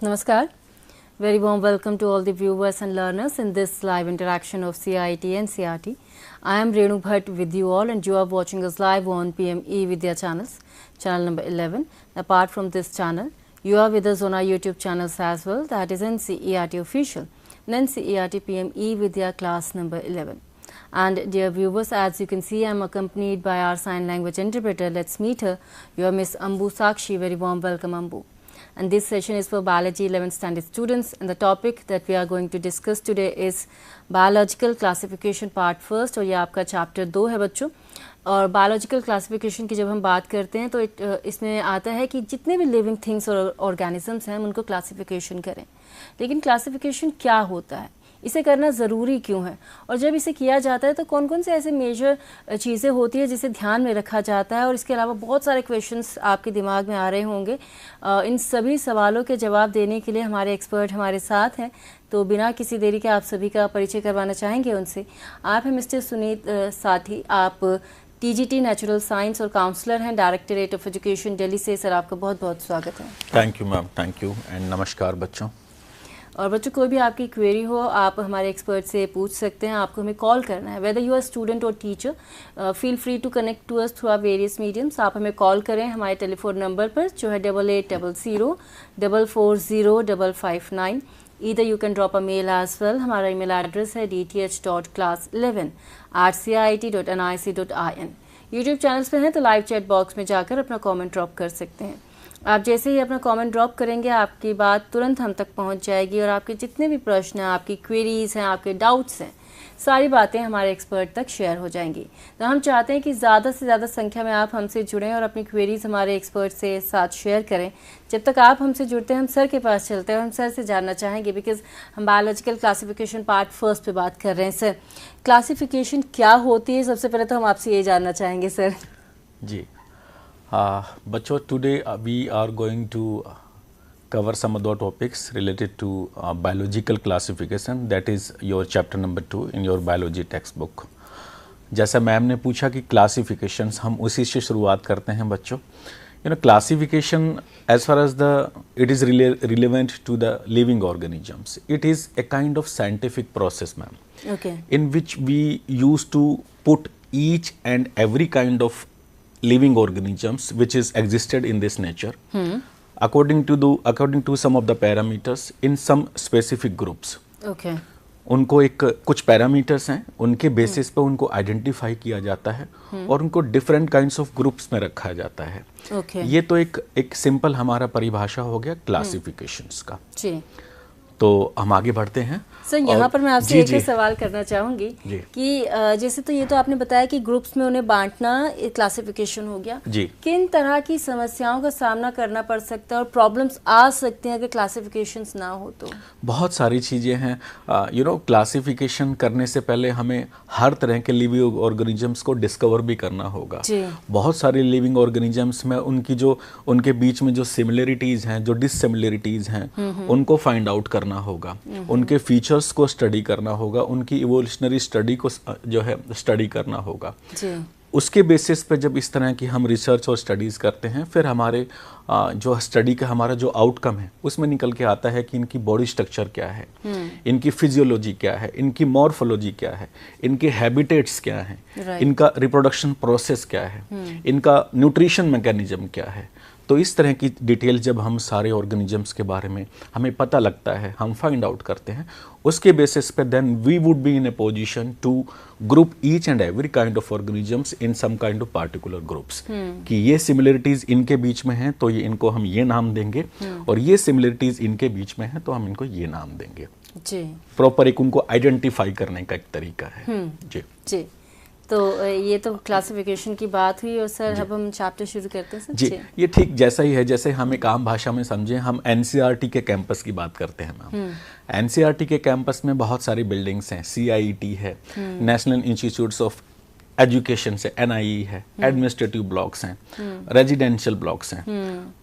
Namaskar. Very warm welcome to all the viewers and learners in this live interaction of CIT and CRT. I am Renu Bhatt with you all, and you are watching us live on PME Vidya channels, channel number 11. Apart from this channel, you are with us on our YouTube channels as well, that is NCERT Official and NCERT PME Vidya class number 11. And dear viewers, as you can see, I am accompanied by our sign language interpreter. Let's meet her. You are Miss Ambu Sakshi. Very warm welcome, Ambu. And this session is for biology 11th standard students, and the topic that we are going to discuss today is biological classification part first, और ये आपका chapter 2 है बच्चों। और biological classification की जब हम बात करते हैं तो इसमें आता है कि जितने भी लिविंग थिंग्स और ऑर्गेनिजम्स हैं हम उनको क्लासिफिकेशन करें। लेकिन क्लासिफिकेशन क्या होता है, इसे करना ज़रूरी क्यों है, और जब इसे किया जाता है तो कौन कौन से ऐसे मेजर चीज़ें होती है जिसे ध्यान में रखा जाता है। और इसके अलावा बहुत सारे क्वेश्चंस आपके दिमाग में आ रहे होंगे। इन सभी सवालों के जवाब देने के लिए हमारे एक्सपर्ट हमारे साथ हैं, तो बिना किसी देरी के आप सभी का परिचय करवाना चाहेंगे उनसे। आप हैं मिस्टर सुनीत साथी, आप TGT नेचुरल साइंस और काउंसलर हैं, डायरेक्टरेट ऑफ एजुकेशन दिल्ली से। सर आपका बहुत बहुत स्वागत है। Thank you ma'am, thank you and नमस्कार बच्चों। और बच्चों, कोई भी आपकी क्वेरी हो आप हमारे एक्सपर्ट से पूछ सकते हैं। आपको हमें कॉल करना है, वेदर यू आर स्टूडेंट और teacher, feel free to connect to us through our various mediums. आप हमें कॉल करें हमारे टेलीफोन नंबर पर जो है 8800440559। Either you can drop a mail as well. हमारा ईमेल एड्रेस है dth.class11@cit.nic.in। यूट्यूब चैनल्स पे हैं तो लाइव चैट बॉक्स में जाकर अपना कमेंट ड्रॉप कर सकते हैं। आप जैसे ही अपना कमेंट ड्रॉप करेंगे आपकी बात तुरंत हम तक पहुंच जाएगी, और आपके जितने भी प्रश्न हैं, आपकी क्वेरीज हैं, आपके डाउट्स हैं, सारी बातें हमारे एक्सपर्ट तक शेयर हो जाएंगी। तो हम चाहते हैं कि ज़्यादा से ज़्यादा संख्या में आप हमसे जुड़ें और अपनी क्वेरीज हमारे एक्सपर्ट से साथ शेयर करें। जब तक आप हमसे जुड़ते हैं हम सर के पास चलते हैं और हम सर से जानना चाहेंगे, बिकॉज हम बायोलॉजिकल क्लासिफिकेशन पार्ट फर्स्ट पे बात कर रहे हैं। सर, क्लासिफिकेशन क्या होती है, सबसे पहले तो हम आपसे ये जानना चाहेंगे सर। जी बच्चों, today we are going to cover some other topics related to biological classification, that is your chapter number 2 in your biology textbook. जैसा मैम ने पूछा कि क्लासिफिकेशंस, हम उसी से शुरुआत करते हैं बच्चों। Classification as far as it is relevant to the living organisms, it is a kind of scientific process, ma'am, okay, in which we used to put each and every kind of living organisms which is existed in this nature, according to some of the parameters in some specific groups. okay, उनको कुछ parameters हैं, उनके basis पे उनको identify किया जाता है और उनको डिफरेंट काइंड्स ऑफ ग्रुप्स में रखा जाता है। okay. ये तो एक सिंपल हमारा परिभाषा हो गया क्लासिफिकेशंस का। जी, तो हम आगे बढ़ते हैं। सर यहाँ पर मैं आपसे एक सवाल करना चाहूँगी कि जैसे तो ये तो आपने बताया कि ग्रुप्स में उन्हें बांटना क्लासिफिकेशन हो गया जी, किन तरह की समस्याओं का सामना करना पड़ सकता है और प्रॉब्लम्स आ सकते हैं अगर क्लासिफिकेशंस ना हो तो? बहुत सारी चीज़ें हैं। क्लासिफिकेशन करने से पहले हमें हर तरह के लिविंग ऑर्गेनिजम्स को डिस्कवर भी करना होगा। बहुत सारे लिविंग ऑर्गेनिजम्स में उनके बीच में जो सिमिलरिटीज़ हैं, जो डिससिमिलरिटीज़ हैं, उनको फाइंड आउट करना होगा, उनके फीचर्स को स्टडी करना होगा, उनकी इवोल्यूशनरी स्टडी को जो है स्टडी करना होगा। उसके बेसिस पे जब इस तरह की हम रिसर्च और स्टडीज़ करते हैं, फिर हमारे जो स्टडी का हमारा जो आउटकम है उसमें निकल के आता है कि इनकी बॉडी स्ट्रक्चर क्या है, इनकी फिजियोलॉजी क्या है, इनकी मॉर्फोलॉजी क्या है, इनके हैबिटेट्स क्या हैं, इनका रिप्रोडक्शन प्रोसेस क्या है, इनका न्यूट्रिशन मैकेनिज्म क्या है। तो इस तरह की डिटेल जब हम सारे ऑर्गेनिजम्स के बारे में हमें पता लगता है, हम फाइंड आउट करते हैं, उसके बेसिस पे then we would be in a position to group each and every kind of organisms in some kind of particular groups, कि ये सिमिलरिटीज इनके बीच में हैं तो ये इनको हम ये नाम देंगे, और ये सिमिलरिटीज इनके बीच में हैं तो हम इनको ये नाम देंगे। जी, प्रॉपर एक उनको आइडेंटिफाई करने का एक तरीका है। जी जी, तो ये तो क्लासिफिकेशन की बात हुई, और सर अब हम चैप्टर शुरू करते हैं। जी, ये ठीक जैसा ही है जैसे हम एक आम भाषा में समझें, हम NCERT के कैंपस की बात करते हैं मैम। NCERT के कैंपस में बहुत सारी बिल्डिंग्स हैं, CIET है, नेशनल इंस्टीट्यूट्स ऑफ एजुकेशन से NIE है, एडमिनिस्ट्रेटिव ब्लॉक्स हैं, रेजिडेंशियल ब्लॉक्स हैं,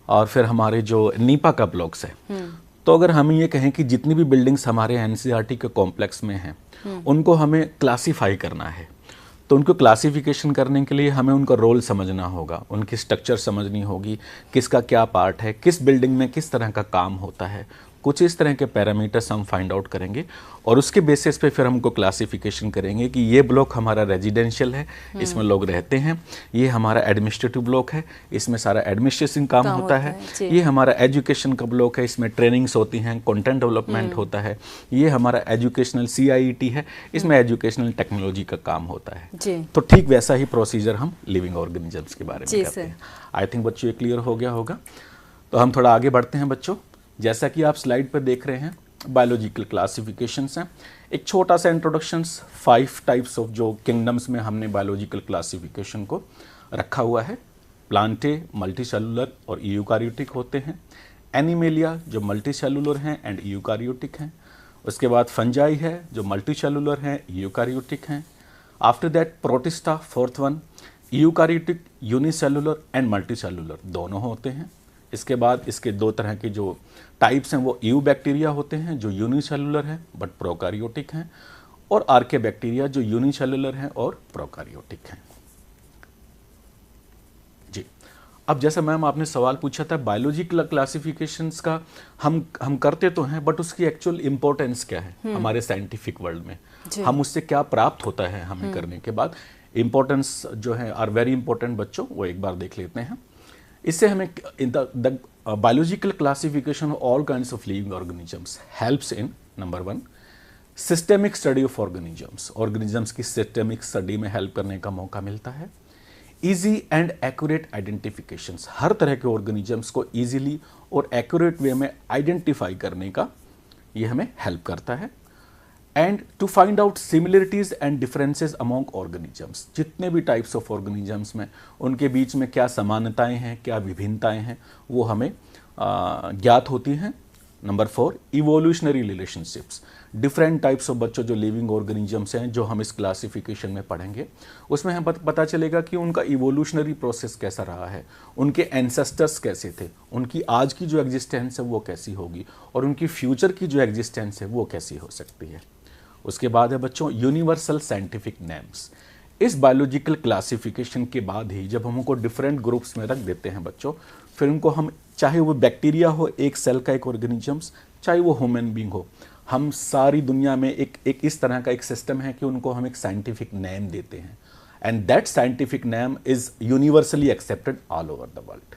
और फिर हमारे जो नीपा का ब्लॉक्स है। तो अगर हम ये कहें कि जितनी भी बिल्डिंग्स हमारे NCERT के कॉम्प्लेक्स में हैं उनको हमें क्लासीफाई करना है, तो उनको क्लासिफिकेशन करने के लिए हमें उनका रोल समझना होगा, उनकी स्ट्रक्चर समझनी होगी, किसका क्या पार्ट है, किस बिल्डिंग में किस तरह का काम होता है, कुछ इस तरह के पैरामीटर्स हम फाइंड आउट करेंगे और उसके बेसिस पे फिर हमको क्लासिफिकेशन करेंगे कि ये ब्लॉक हमारा रेजिडेंशियल है, इसमें लोग रहते हैं, ये हमारा एडमिनिस्ट्रेटिव ब्लॉक है, इसमें सारा एडमिनिस्ट्रेशन काम होता है, ये हमारा एजुकेशन का ब्लॉक है, इसमें ट्रेनिंग्स होती हैं, कंटेंट डेवलपमेंट होता है, ये हमारा एजुकेशनल CIET है, इसमें एजुकेशनल टेक्नोलॉजी का काम होता है। तो ठीक वैसा ही प्रोसीजर हम लिविंग ऑर्गेनिजम्स के बारे में करते हैं। आई थिंक बच्चों ये क्लियर हो गया होगा। तो हम थोड़ा आगे बढ़ते हैं बच्चों। जैसा कि आप स्लाइड पर देख रहे हैं, बायोलॉजिकल क्लासिफिकेशंस हैं। एक छोटा सा इंट्रोडक्शंस, 5 टाइप्स ऑफ जो किंगडम्स में हमने बायोलॉजिकल क्लासिफिकेशन को रखा हुआ है। प्लांटे, मल्टीसेलुलर और यूकारियोटिक होते हैं। एनिमेलिया जो मल्टीसेलुलर हैं एंड यूकारियोटिक हैं। उसके बाद फंजाई है जो मल्टीसेलुलर हैं, यूकारियोटिक हैं। After that protista, fourth one, eukaryotic, unicellular and multicellular दोनों होते हैं। इसके बाद इसके 2 तरह के जो टाइप्स हैं वो यू बैक्टीरिया होते हैं जो यूनिसेलुलर हैं बट प्रोकारियोटिक हैं, और आर्के बैक्टीरिया जो यूनिसेलुलर हैं और प्रोकारियोटिक हैं। जी, अब जैसा मैम आपने सवाल पूछा था बायोलॉजिकल क्लासिफिकेशंस का, हम करते तो हैं बट उसकी एक्चुअल इंपॉर्टेंस क्या है हमारे साइंटिफिक वर्ल्ड में, हम उससे क्या प्राप्त होता है हमें करने के बाद, इंपॉर्टेंस जो है आर वेरी इंपॉर्टेंट बच्चों, वो एक बार देख लेते हैं। इससे हमें the biological classification of all kinds of living organisms helps in number 1 systemic study of organisms की सिस्टेमिक स्टडी में हेल्प करने का मौका मिलता है। इजी एंड एक्यूरेट आइडेंटिफिकेशंस, हर तरह के ऑर्गेनिजम्स को इजीली और एक्यूरेट वे में आइडेंटिफाई करने का ये हमें हेल्प करता है। And to find out similarities and differences among organisms, जितने भी टाइप्स ऑफ ऑर्गेनिजम्स में उनके बीच में क्या समानताएं हैं, क्या विभिन्नताएं हैं, वो हमें ज्ञात होती हैं। Number 4 evolutionary relationships, different types of बच्चों जो लिविंग ऑर्गेनिजम्स हैं जो हम इस क्लासिफिकेशन में पढ़ेंगे उसमें हमें पता चलेगा कि उनका इवोल्यूशनरी प्रोसेस कैसा रहा है, उनके एंसेस्टर्स कैसे थे, उनकी आज की जो एग्जिस्टेंस है वो कैसी होगी और उनकी फ्यूचर की जो एग्जिस्टेंस है वो कैसी हो सकती है। उसके बाद है बच्चों यूनिवर्सल साइंटिफिक नेम्स। इस बायोलॉजिकल क्लासिफिकेशन के बाद ही जब हम उनको डिफरेंट ग्रुप्स में रख देते हैं बच्चों, फिर उनको हम, चाहे वो बैक्टीरिया हो, एक सेल का एक ऑर्गेनिजम्स, चाहे वो ह्यूमन बीइंग हो, हम सारी दुनिया में एक इस तरह का एक सिस्टम है कि उनको हम एक साइंटिफिक नेम देते हैं and that scientific name is universally accepted all over the world.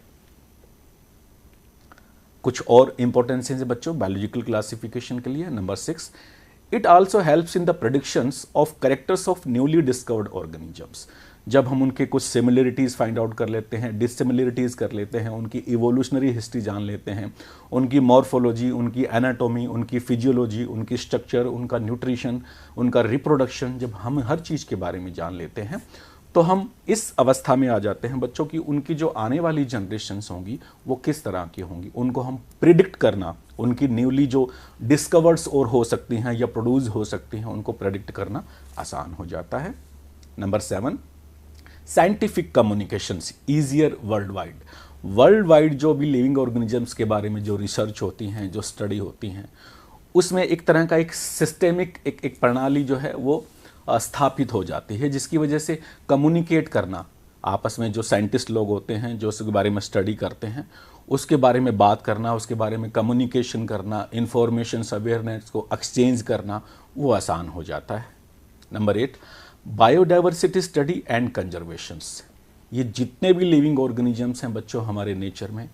कुछ और इंपॉर्टेंस है बच्चों बायोलॉजिकल क्लासिफिकेशन के लिए। Number 6, It also helps in the predictions of characters of newly discovered organisms. जब हम उनके कुछ सिमिलरिटीज़ फाइंड आउट कर लेते हैं, डिससिमिलरिटीज़ कर लेते हैं, उनकी इवोल्यूशनरी हिस्ट्री जान लेते हैं, उनकी मॉर्फोलॉजी, उनकी एनाटॉमी, उनकी फिजियोलॉजी, उनकी स्ट्रक्चर, उनका न्यूट्रिशन, उनका रिप्रोडक्शन, जब हम हर चीज़ के बारे में जान लेते हैं तो हम इस अवस्था में आ जाते हैं बच्चों की उनकी जो आने वाली जनरेशन्स होंगी वो किस तरह की होंगी, उनको हम प्रिडिक्ट करना, उनकी न्यूली जो डिस्कवर्ड्स और हो सकती हैं या प्रोड्यूस हो सकती हैं उनको प्रेडिक्ट करना आसान हो जाता है। Number 7, scientific communications easier world wide जो भी लिविंग ऑर्गेनिजम्स के बारे में जो रिसर्च होती हैं, जो स्टडी होती हैं, उसमें एक तरह का एक सिस्टेमिक एक प्रणाली जो है वो स्थापित हो जाती है, जिसकी वजह से कम्युनिकेट करना, आपस में जो साइंटिस्ट लोग होते हैं जो उसके बारे में स्टडी करते हैं उसके बारे में बात करना, उसके बारे में कम्युनिकेशन करना, इंफॉर्मेशन अवेयरनेस को एक्सचेंज करना, वो आसान हो जाता है। Number 8, biodiversity study and conservations. ये जितने भी लिविंग ऑर्गेनिजम्स हैं बच्चों हमारे नेचर में,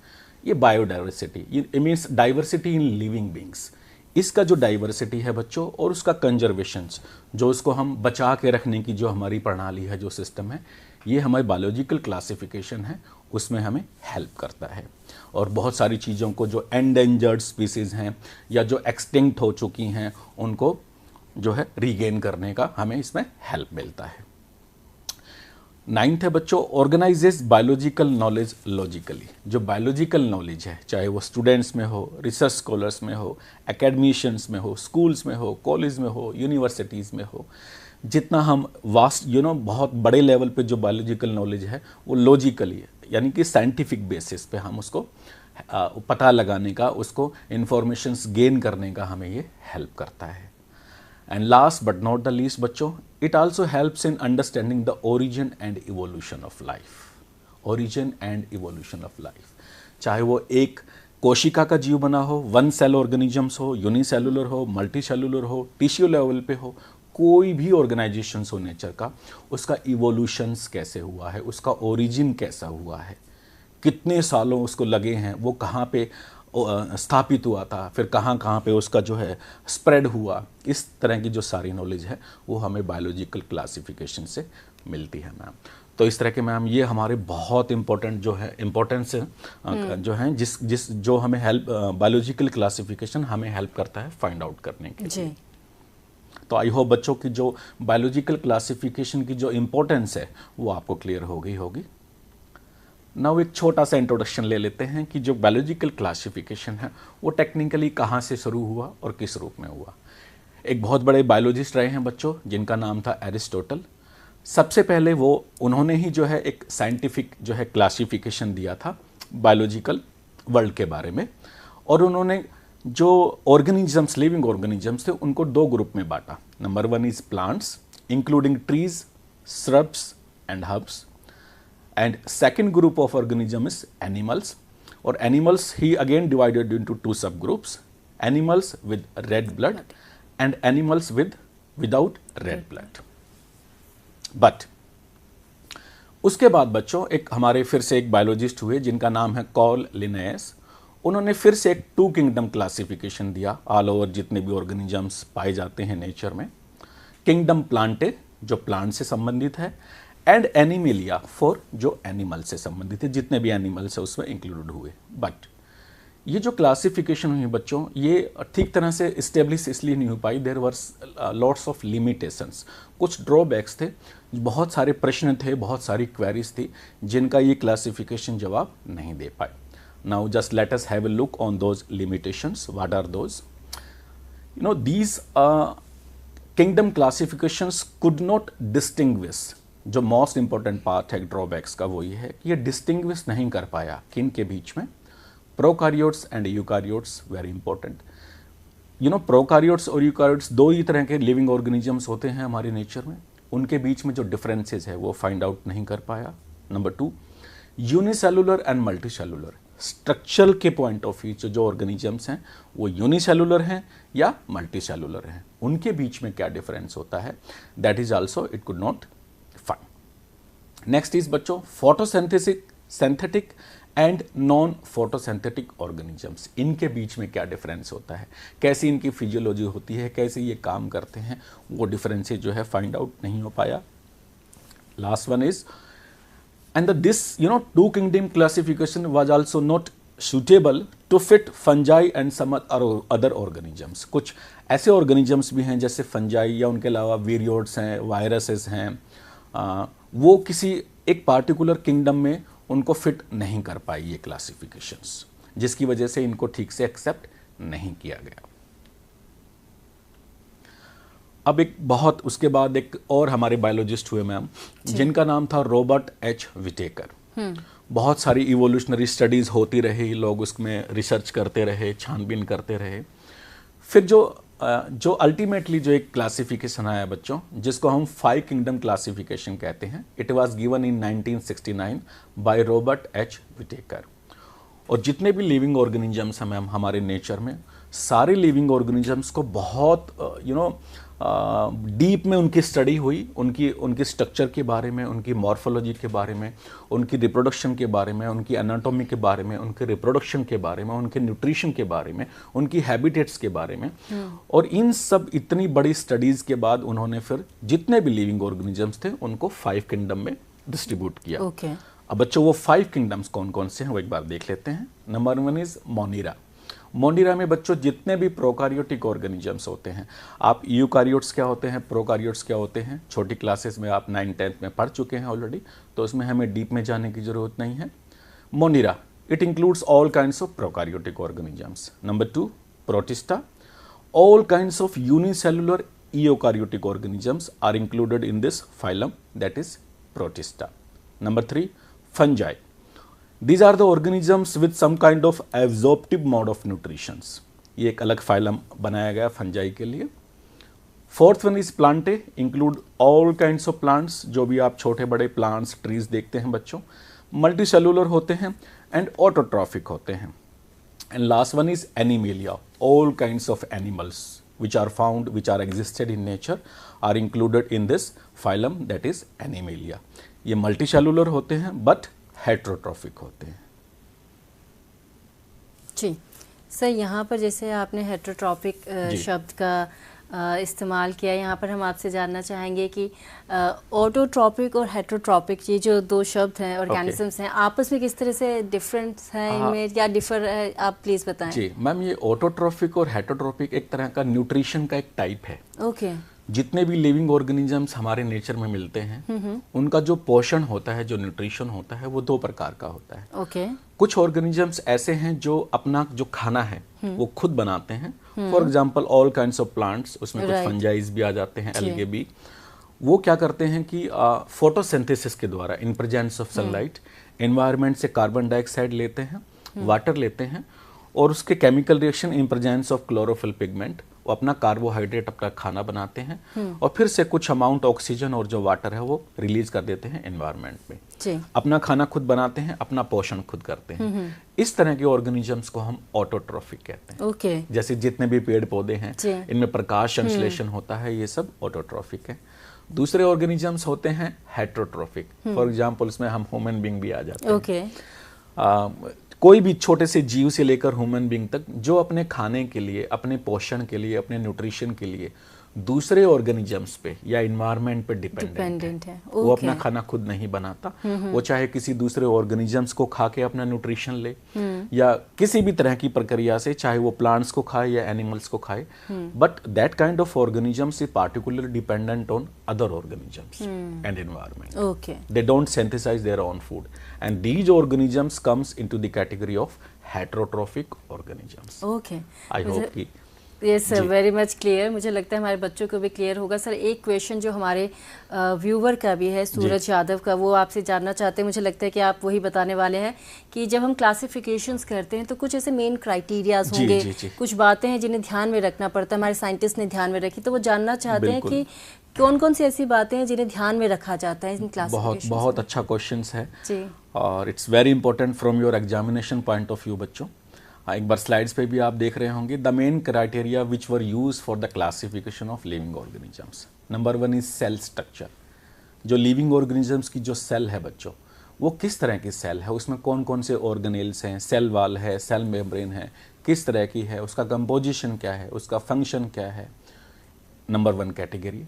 ये बायोडाइवर्सिटी, ये means diversity in living beings, इसका जो डाइवर्सिटी है बच्चों और उसका कंजर्वेशंस, जो उसको हम बचा के रखने की जो हमारी प्रणाली है, जो सिस्टम है, ये हमारी बायोलॉजिकल क्लासिफिकेशन है उसमें हमें हेल्प करता है। और बहुत सारी चीज़ों को जो एंडेंजर्ड स्पीसीज़ हैं या जो एक्सटिंक्ट हो चुकी हैं उनको जो है रीगेन करने का हमें इसमें हेल्प मिलता है। 9th है बच्चों, ऑर्गेनाइजेस बायोलॉजिकल नॉलेज लॉजिकली। जो बायोलॉजिकल नॉलेज है, चाहे वो स्टूडेंट्स में हो, रिसर्च स्कॉलर्स में हो, एकेडमिशियंस में हो, स्कूल्स में हो, कॉलेज में हो, यूनिवर्सिटीज़ में हो, जितना हम वास्ट बहुत बड़े लेवल पे जो बायोलॉजिकल नॉलेज है वो लॉजिकली है, यानी कि साइंटिफिक बेसिस पे हम उसको पता लगाने का, उसको इंफॉर्मेशंस गेन करने का हमें ये हेल्प करता है। And last but not the least बच्चों, it also helps in understanding the origin and evolution of life. Origin and evolution of life, चाहे वो एक कोशिका का जीव बना हो, वन सेल ऑर्गेनिजम्स हो, यूनिसेलुलर हो, मल्टी सेलुलर हो, टिश्यू लेवल पे हो, कोई भी ऑर्गेनाइजेशन हो नेचर का, उसका इवोल्यूशंस कैसे हुआ है, उसका ओरिजिन कैसा हुआ है, कितने सालों उसको लगे हैं, वो कहाँ पे स्थापित हुआ था, फिर कहाँ कहाँ पे उसका जो है स्प्रेड हुआ, इस तरह की जो सारी नॉलेज है वो हमें बायोलॉजिकल क्लासिफिकेशन से मिलती है मैम। तो इस तरह के मैम ये हमारे बहुत इंपॉर्टेंट जो है इम्पोर्टेंस जो है जिस जो हमें हेल्प बायोलॉजिकल क्लासिफिकेशन हमें हेल्प करता है फाइंड आउट करने के लिए। तो आई होप बच्चों की जो बायोलॉजिकल क्लासिफिकेशन की जो इम्पोर्टेंस है वो आपको क्लियर हो गई होगी। नाउ एक छोटा सा इंट्रोडक्शन ले लेते हैं कि जो बायोलॉजिकल क्लासिफिकेशन है वो टेक्निकली कहाँ से शुरू हुआ और किस रूप में हुआ। एक बहुत बड़े बायोलॉजिस्ट रहे हैं बच्चों जिनका नाम था एरिस्टोटल। सबसे पहले उन्होंने ही जो है एक साइंटिफिक जो है क्लासिफिकेशन दिया था बायोलॉजिकल वर्ल्ड के बारे में, और उन्होंने जो ऑर्गेनिजम्स लिविंग ऑर्गेनिजम्स थे उनको दो ग्रुप में बांटा। Number 1 is plants including trees, shrubs and herbs, and second group of organism is animals, or animals he again divided into two subgroups: animals with red blood and animals without red blood. But उसके बाद बच्चों एक हमारे फिर से एक biologist हुए जिनका नाम है कार्ल लिनेयस। उन्होंने फिर से एक 2 किंगडम क्लासिफिकेशन दिया ऑल ओवर जितने भी ऑर्गेनिजम्स पाए जाते हैं नेचर में। किंगडम प्लांटे जो प्लांट से संबंधित है, एंड एनिमेलिया फॉर जो एनिमल से संबंधित है, जितने भी एनिमल्स है उसमें इंक्लूड हुए। बट ये जो क्लासिफिकेशन हुई बच्चों ये ठीक तरह से इस्टेब्लिश इसलिए नहीं हो पाई, there were lots of limitations, कुछ ड्रॉबैक्स थे, बहुत सारे प्रश्न थे, बहुत सारी क्वेरीज थी जिनका ये क्लासिफिकेशन जवाब नहीं दे पाए। Now just let us have a look on those limitations. What are those? You know these kingdom classifications could not distinguish. जो मोस्ट इंपॉर्टेंट पार्ट है ड्रॉबैक्स का वो ये है कि ये डिस्टिंग्विश नहीं कर पाया किन के बीच में, prokaryotes and eukaryotes. Very important, you know prokaryotes और यूकारियोट्स दो ही तरह के लिविंग ऑर्गेनिजम्स होते हैं हमारे नेचर में, उनके बीच में जो डिफरेंसेस है वो फाइंड आउट नहीं कर पाया। Number 2 unicellular and multicellular, structure के पॉइंट ऑफ व्यू जो ऑर्गेनिजम्स हैं वो यूनिसेलुलर हैं या मल्टीसेलुलर हैं, उनके बीच में क्या डिफरेंस होता है, that is also it could not find. Next is बच्चों synthetic and non photosynthetic organisms, इनके बीच में क्या डिफरेंस होता है, कैसी इनकी फिजियोलॉजी होती है, कैसे ये काम करते हैं, वो डिफरेंसेस जो है फाइंड आउट नहीं हो पाया। Last one is and this two kingdom classification was also not suitable to fit fungi and some other organisms। कुछ ऐसे organisms भी हैं जैसे fungi या उनके अलावा विरियोड्स हैं, वायरसेस हैं, वो किसी एक पार्टिकुलर किंगडम में उनको फिट नहीं कर पाई ये क्लासिफिकेशंस, जिसकी वजह से इनको ठीक से एक्सेप्ट नहीं किया गया। अब एक बहुत उसके बाद एक और हमारे बायोलॉजिस्ट हुए मैम जिनका नाम था रॉबर्ट एच विटेकर। बहुत सारी इवोल्यूशनरी स्टडीज होती रही, लोग उसमें रिसर्च करते रहे, छानबीन करते रहे, फिर जो अल्टीमेटली जो एक क्लासिफिकेशन आया बच्चों जिसको हम 5 किंगडम क्लासिफिकेशन कहते हैं, it was given in 1969 by Robert H Whittaker. और जितने भी लिविंग ऑर्गेनिजम्स हैं मैम हमारे नेचर में, सारे लिविंग ऑर्गेनिजम्स को बहुत डीप में उनकी स्टडी हुई, उनकी स्ट्रक्चर के बारे में, उनकी मॉर्फोलॉजी के बारे में, उनकी रिप्रोडक्शन के बारे में, उनकी एनाटॉमी के बारे में, उनके रिप्रोडक्शन के बारे में, उनके न्यूट्रिशन के बारे में, उनकी हैबिटेट्स के बारे में। और इन सब इतनी बड़ी स्टडीज़ के बाद उन्होंने फिर जितने भी लिविंग ऑर्गेनिजम्स थे उनको 5 किंगडम में डिस्ट्रीब्यूट किया। अब बच्चों वो 5 किंगडम्स कौन कौन से हैं वो एक बार देख लेते हैं। Number 1 is मोनिरा। मोनिरा में बच्चों जितने भी प्रोकारियोटिक ऑर्गेनिजम्स होते हैं, आप यूकारियोट्स क्या होते हैं, प्रोकारियोट्स क्या होते हैं, छोटी क्लासेस में आप 9th-10th में पढ़ चुके हैं ऑलरेडी, तो उसमें हमें डीप में जाने की जरूरत नहीं है। Monera it includes all kinds of prokaryotic organisms. Number 2 protista, all kinds of unicellular eukaryotic organisms are included in this phylum, that is protista. Number 3 fungi, these are the organisms with some kind of absorptive mode of nutrition। ये एक अलग phylum बनाया गया fungi के लिए। 4th one is Plantae, include all kinds of plants, जो भी आप छोटे बड़े प्लांट्स ट्रीज देखते हैं बच्चों, मल्टी सेलुलर होते हैं एंड ऑटोट्रॉफिक होते हैं। And last one is Animalia. All kinds of animals which are found, which are existed in nature, are included in this phylum, that is Animalia. ये multicellular होते हैं बट हेट्रोट्रॉफिक होते हैं। जी sir, यहाँ पर जैसे आपने हेट्रोट्रॉपिक शब्द का इस्तेमाल किया, यहाँ पर हम आपसे जानना चाहेंगे कि ऑटोट्रॉपिक और हेट्रोट्रॉपिक ये जो दो शब्द हैं, ऑर्गेनिजम्स हैं, आपस में किस तरह से डिफरेंस है इनमें, क्या डिफर है, आप प्लीज बताएं। जी मैम, ये ऑटोट्रॉपिक और हेट्रोट्रॉपिक एक तरह का न्यूट्रिशन का एक टाइप है। ओके। जितने भी लिविंग ऑर्गेनिजम्स हमारे नेचर में मिलते हैं उनका जो पोषण होता है, जो न्यूट्रिशन होता है, वो दो प्रकार का होता है। ओके। कुछ ऑर्गेनिजम्स ऐसे हैं जो अपना जो खाना है वो खुद बनाते हैं। For example all kinds of plants, उसमें कुछ फंजाइज भी आ जाते हैं, एल्गे भी। वो क्या करते हैं कि फोटोसिंथेसिस के द्वारा इन प्रेजेंस ऑफ सनलाइट एनवायरनमेंट से कार्बन डाइऑक्साइड लेते हैं, वाटर लेते हैं, और उसके chemical reaction in presence of chlorophyll pigment वो अपना कार्बोहाइड्रेट, अपना खाना बनाते हैं और फिर से कुछ अमाउंट ऑक्सीजन और जो वाटर है वो रिलीज कर देते हैं एनवायरनमेंट में। अपना खाना खुद बनाते हैं, अपना पोषण खुद करते हैं। इस तरह के ऑर्गेनिजम्स को हम ऑटोट्रॉफिक कहते हैं। okay. जैसे जितने भी पेड़ पौधे हैं इनमें प्रकाश संश्लेषण होता है, ये सब ऑटोट्रॉफिक है। दूसरे ऑर्गेनिजम्स होते हैं हेट्रोट्रॉफिक। फॉर एग्जाम्पल उसमें हम ह्यूमन बीइंग भी आ जाते हैं। okay. कोई भी छोटे से जीव से लेकर ह्यूमन बीइंग तक जो अपने खाने के लिए, अपने पोषण के लिए, अपने न्यूट्रिशन के लिए दूसरे ऑर्गेनिजम्स पे या इन्वायरमेंट पे डिपेंडेंट है। वो अपना खाना खुद नहीं बनाता, वो चाहे किसी दूसरे ऑर्गेनिजम्स को खा के अपना न्यूट्रिशन ले या किसी भी तरह की प्रक्रिया से, चाहे वो प्लांट्स को खाए या एनिमल्स को खाए, but that kind of organisms is particularly dependent on other organisms and environment. Okay. They don't synthesize their own food, and these organisms comes into the category of heterotrophic organisms. Okay. I hope कि yes sir, very much clear. मुझे लगता है हमारे बच्चों को भी clear होगा। Sir, एक क्वेश्चन जो हमारे व्यूवर का भी है, सूरज यादव का, वो आपसे जानना चाहते हैं। मुझे लगता है कि आप वही बताने वाले हैं कि जब हम क्लासिफिकेशंस करते हैं तो कुछ ऐसे मेन क्राइटेरियाज होंगे, कुछ बातें हैं जिन्हें ध्यान में रखना पड़ता है। हमारे साइंटिस्ट ने ध्यान में रखी, तो वो जानना चाहते हैं कि कौन कौन सी ऐसी बातें हैं जिन्हें ध्यान में रखा जाता है इन क्लासिफिकेशंस। बहुत अच्छा क्वेश्चन है जी, और it's very important from your examination point of view. बच्चों, एक बार स्लाइड्स पे भी आप देख रहे होंगे the main criteria which were use for the classification of living organisms. Number 1 is cell structure. जो लिविंग ऑर्गेनिजम्स की जो सेल है बच्चों, वो किस तरह की सेल है, उसमें कौन कौन से ऑर्गेनेल्स हैं, सेल वाल है, सेल मेम्ब्रेन है, किस तरह की है, उसका कंपोजिशन क्या है, उसका फंक्शन क्या है। नंबर 1 कैटेगरी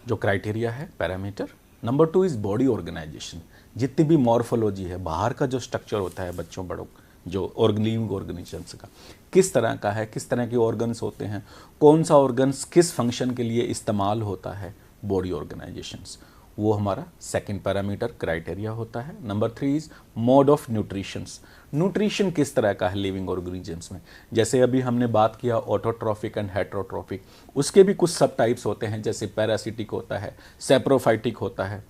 जो क्राइटेरिया है, parameter. Number 2 is body organisation. जितनी भी मॉर्फोलॉजी है, बाहर का जो स्ट्रक्चर होता है बच्चों, बड़ों जो लिविंग ऑर्गेनिजम्स का किस तरह का है, किस तरह के ऑर्गन्स होते हैं, कौन सा ऑर्गन्स किस फंक्शन के लिए इस्तेमाल होता है, बॉडी ऑर्गेनाइजेशंस, वो हमारा सेकंड पैरामीटर क्राइटेरिया होता है। Number 3 is mode of nutritions. Nutrition किस तरह का है लिविंग ऑर्गेनिजम्स में। जैसे अभी हमने बात किया ऑटोट्रॉफिक एंड हेट्रोट्रॉफिक, उसके भी कुछ सब टाइप्स होते हैं, जैसे पैरासिटिक होता है, सेप्रोफाइटिक होता है।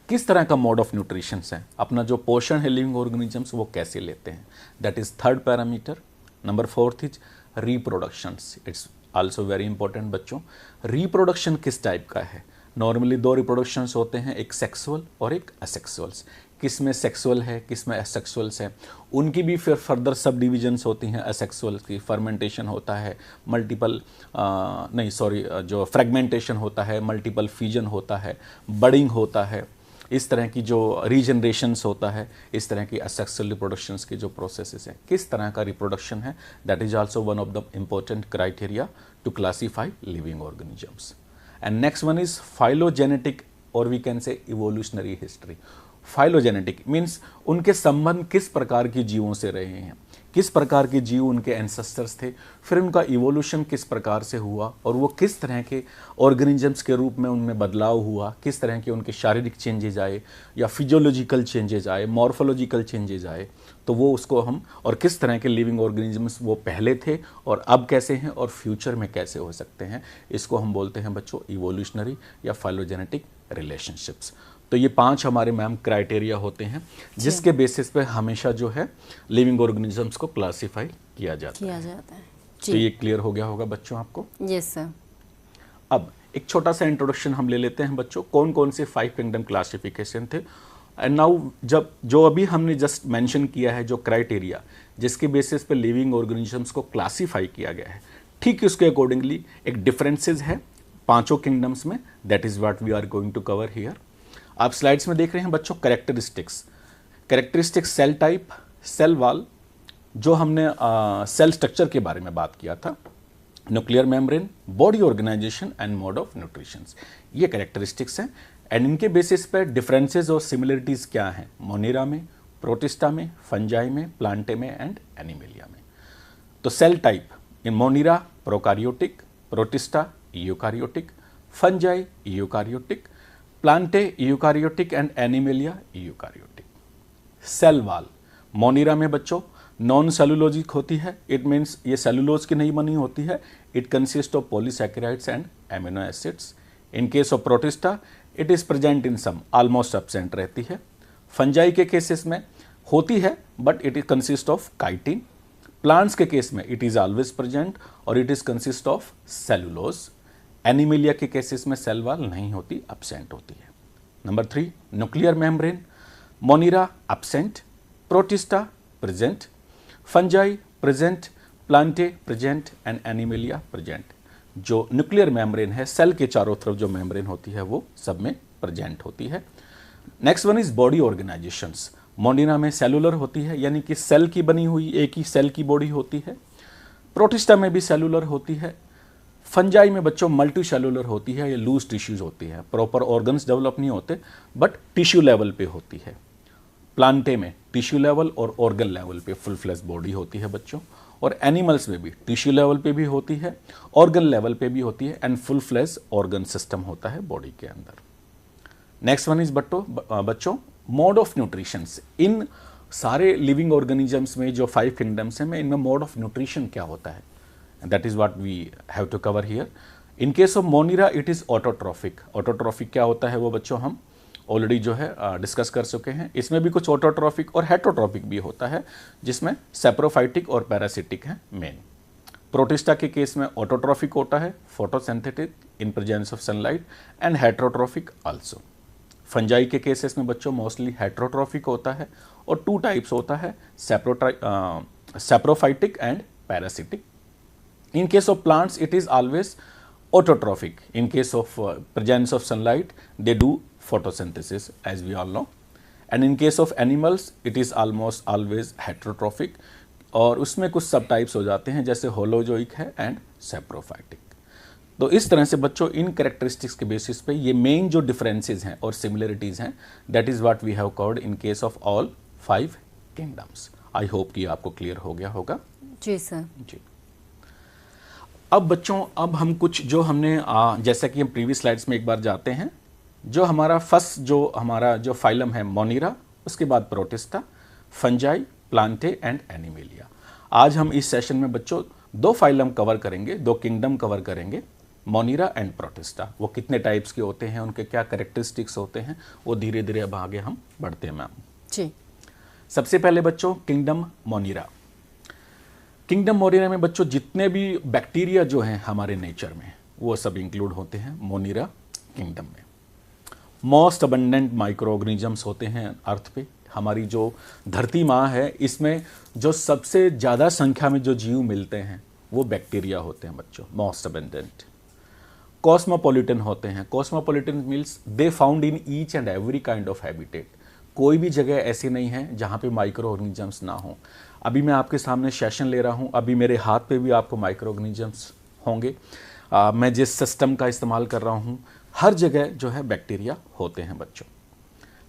किस तरह का मोड ऑफ न्यूट्रिशन है, अपना जो पोषण है लिविंग ऑर्गेनिजम्स वो कैसे लेते हैं, that is third parameter. Number 4 is reproductions. It's also very important बच्चों। रिप्रोडक्शन किस टाइप का है। नॉर्मली 2 रिप्रोडक्शंस होते हैं, एक सेक्सुअल और एक असेक्सुअल्स। किस में सेक्सुअल है, किस में असेक्सुअल्स है, उनकी भी फिर फर्दर सब डिविजन्स होती हैं। असेक्सुअल की फर्मेंटेशन होता है, जो फ्रेगमेंटेशन होता है, मल्टीपल फ्यूजन होता है, बडिंग होता है, इस तरह की जो रीजनरेशंस होता है, इस तरह की असेक्सुअल रिप्रोडक्शंस के जो प्रोसेसेस हैं, किस तरह का रिप्रोडक्शन है, that is also one of the important criteria to classify living organisms. And next one is phylogenetic और we can say evolutionary history. Phylogenetic means उनके संबंध किस प्रकार के जीवों से रहे हैं, किस प्रकार के जीव उनके एंसेस्टर्स थे, फिर उनका इवोल्यूशन किस प्रकार से हुआ और वो किस तरह के ऑर्गेनिजम्स के रूप में उनमें बदलाव हुआ, किस तरह के उनके शारीरिक चेंजेज आए या फिजियोलॉजिकल चेंजेज आए, मॉर्फोलॉजिकल चेंजेज आए, तो वो उसको हम, और किस तरह के लिविंग ऑर्गेनिजम्स वो पहले थे और अब कैसे हैं और फ्यूचर में कैसे हो सकते हैं, इसको हम बोलते हैं बच्चों इवोल्यूशनरी या फाइलोजेनेटिक रिलेशनशिप्स। तो ये 5 हमारे मैम क्राइटेरिया होते हैं जिसके बेसिस पे हमेशा जो है लिविंग ऑर्गेनिजम्स को क्लासिफाई किया जाता है। तो ये क्लियर हो गया होगा बच्चों आपको। Yes sir. अब एक छोटा सा इंट्रोडक्शन हम ले लेते हैं बच्चों, कौन कौन से 5 किंगडम क्लासिफिकेशन थे एंड नाउ जब जो अभी हमने जस्ट मेंशन किया है जो क्राइटेरिया जिसके बेसिस पे लिविंग ऑर्गेनिजम्स को क्लासीफाई किया गया है, ठीक उसके अकॉर्डिंगली एक डिफरेंसेस है पांचों किंगडम्स में, that is what we are going to cover here. आप स्लाइड्स में देख रहे हैं बच्चों characteristics cell type, cell wall, जो हमने सेल स्ट्रक्चर के बारे में बात किया था, nuclear membrane, body organisation and mode of nutrition, ये कैरेक्टरिस्टिक्स हैं। एंड इनके बेसिस पर डिफरेंसेस और सिमिलरिटीज क्या हैं मोनिरा में, प्रोटिस्टा में, फंजाई में, प्लांटे में एंड एनिमेलिया में। तो cell type in monera prokaryotic, protista eukaryotic, fungi eukaryotic, plantae eukaryotic and animalia eukaryotic. Cell wall monera में बच्चों नॉन सेलुलोजिक होती है, इट मीन्स ये सेलुलोज की नहीं बनी होती है, it consist of polysaccharides and amino acids. In case of protista it is present in some, almost absent रहती है। फंजाई के केसेस में होती है but it is consist of chitin. Plants के केस में इट इज ऑलवेज प्रेजेंट और it is consist of cellulose. Animalia के केसेस में सेल वॉल नहीं होती, एब्सेंट होती है। Number 3 nuclear membrane, monera absent, protista present, fungi present, Plantae present and animalia present. जो न्यूक्लियर मेम्ब्रेन है, सेल के चारों तरफ जो मेम्ब्रेन होती है वो सब में प्रेजेंट होती है। Next one is body organisations. Monera में सेलुलर होती है, यानी कि सेल की बनी हुई एक ही सेल की बॉडी होती है। प्रोटिस्टा में भी सेलुलर होती है। फंजाई में बच्चों मल्टी सेलुलर होती है, ये लूज टिश्यूज होती है, प्रॉपर ऑर्गन्स डेवलप नहीं होते बट टिश्यू लेवल पे होती है। प्लांटे में टिश्यू लेवल और ऑर्गन लेवल पे फुल फ्लैश बॉडी होती है बच्चों। और एनिमल्स में भी टिश्यू लेवल पे भी होती है, ऑर्गन लेवल पे भी होती है and full flash organ system होता है बॉडी के अंदर। नेक्स्ट वन इज बच्चों मोड ऑफ न्यूट्रिशन। इन सारे लिविंग ऑर्गेनिजम्स में जो 5 किंगडम्स हैं, इनमें मोड ऑफ न्यूट्रिशन क्या होता है, that is what we have to cover here. In case of monera it is autotrophic. Autotrophic क्या होता है वो बच्चों हम ऑलरेडी जो है डिस्कस कर चुके हैं। इसमें भी कुछ ऑटोट्रॉफिक और हेटरोट्रॉफिक भी होता है, जिसमें सेप्रोफाइटिक और पैरासिटिक है मेन। प्रोटिस्टा के केस में ऑटोट्रॉफिक होता है, photosynthetic in presence of sunlight and heterotrophic also. Fungi के केसेस में बच्चों मोस्टली हेटरोट्रॉफिक होता है और 2 टाइप्स होता है, saprophytic and parasitic. In case of plants, it is always autotrophic. In case of presence of sunlight, they do photosynthesis, as we all know. And in case of animals, it is almost always heterotrophic. और उसमें कुछ सब types हो जाते हैं, जैसे holozoic है and saprophytic. तो इस तरह से बच्चों इन कैरेक्टरिस्टिक्स के बेसिस पे ये मेन जो डिफरेंसेस हैं और सिमिलरिटीज हैं, that is what we have covered in case of all 5 किंगडम्स। आई होप कि आपको क्लियर हो गया होगा। जी सर। जी। अब बच्चों अब हम कुछ जो हमने जैसा कि हम प्रीवियस स्लाइड्स में एक बार जाते हैं, जो हमारा फर्स्ट जो हमारा जो फाइलम है मोनिरा, उसके बाद protista, fungi, Plantae and animalia. आज हम इस सेशन में बच्चों 2 फाइलम कवर करेंगे, 2 किंगडम कवर करेंगे, मोनिरा एंड प्रोटिस्टा। वो कितने टाइप्स के होते हैं, उनके क्या कैरेक्टरिस्टिक्स होते हैं, वो धीरे धीरे अब आगे हम बढ़ते हैं मैम। जी। सबसे पहले बच्चों किंगडम मोनिरा। किंगडम मोनिरा में बच्चों जितने भी बैक्टीरिया जो हैं हमारे नेचर में, वो सब इंक्लूड होते हैं मोनिरा किंगडम में। मोस्ट अबंडेंट माइक्रो ऑर्गेनिजम्स होते हैं अर्थ पे। हमारी जो धरती माँ है, इसमें जो सबसे ज़्यादा संख्या में जो जीव मिलते हैं वो बैक्टीरिया होते हैं बच्चों, मोस्ट अबंडेंट। कॉस्मोपॉलिटन होते हैं। Cosmopolitan means they found in each and every kind of habitat. कोई भी जगह ऐसी नहीं है जहाँ पे माइक्रो ऑर्गेनिजम्स ना हो। अभी मैं आपके सामने सेशन ले रहा हूँ, अभी मेरे हाथ पे भी आपको माइक्रो ऑर्गेनिजम्स होंगे। मैं जिस सिस्टम का इस्तेमाल कर रहा हूँ, हर जगह जो है बैक्टीरिया होते हैं बच्चों।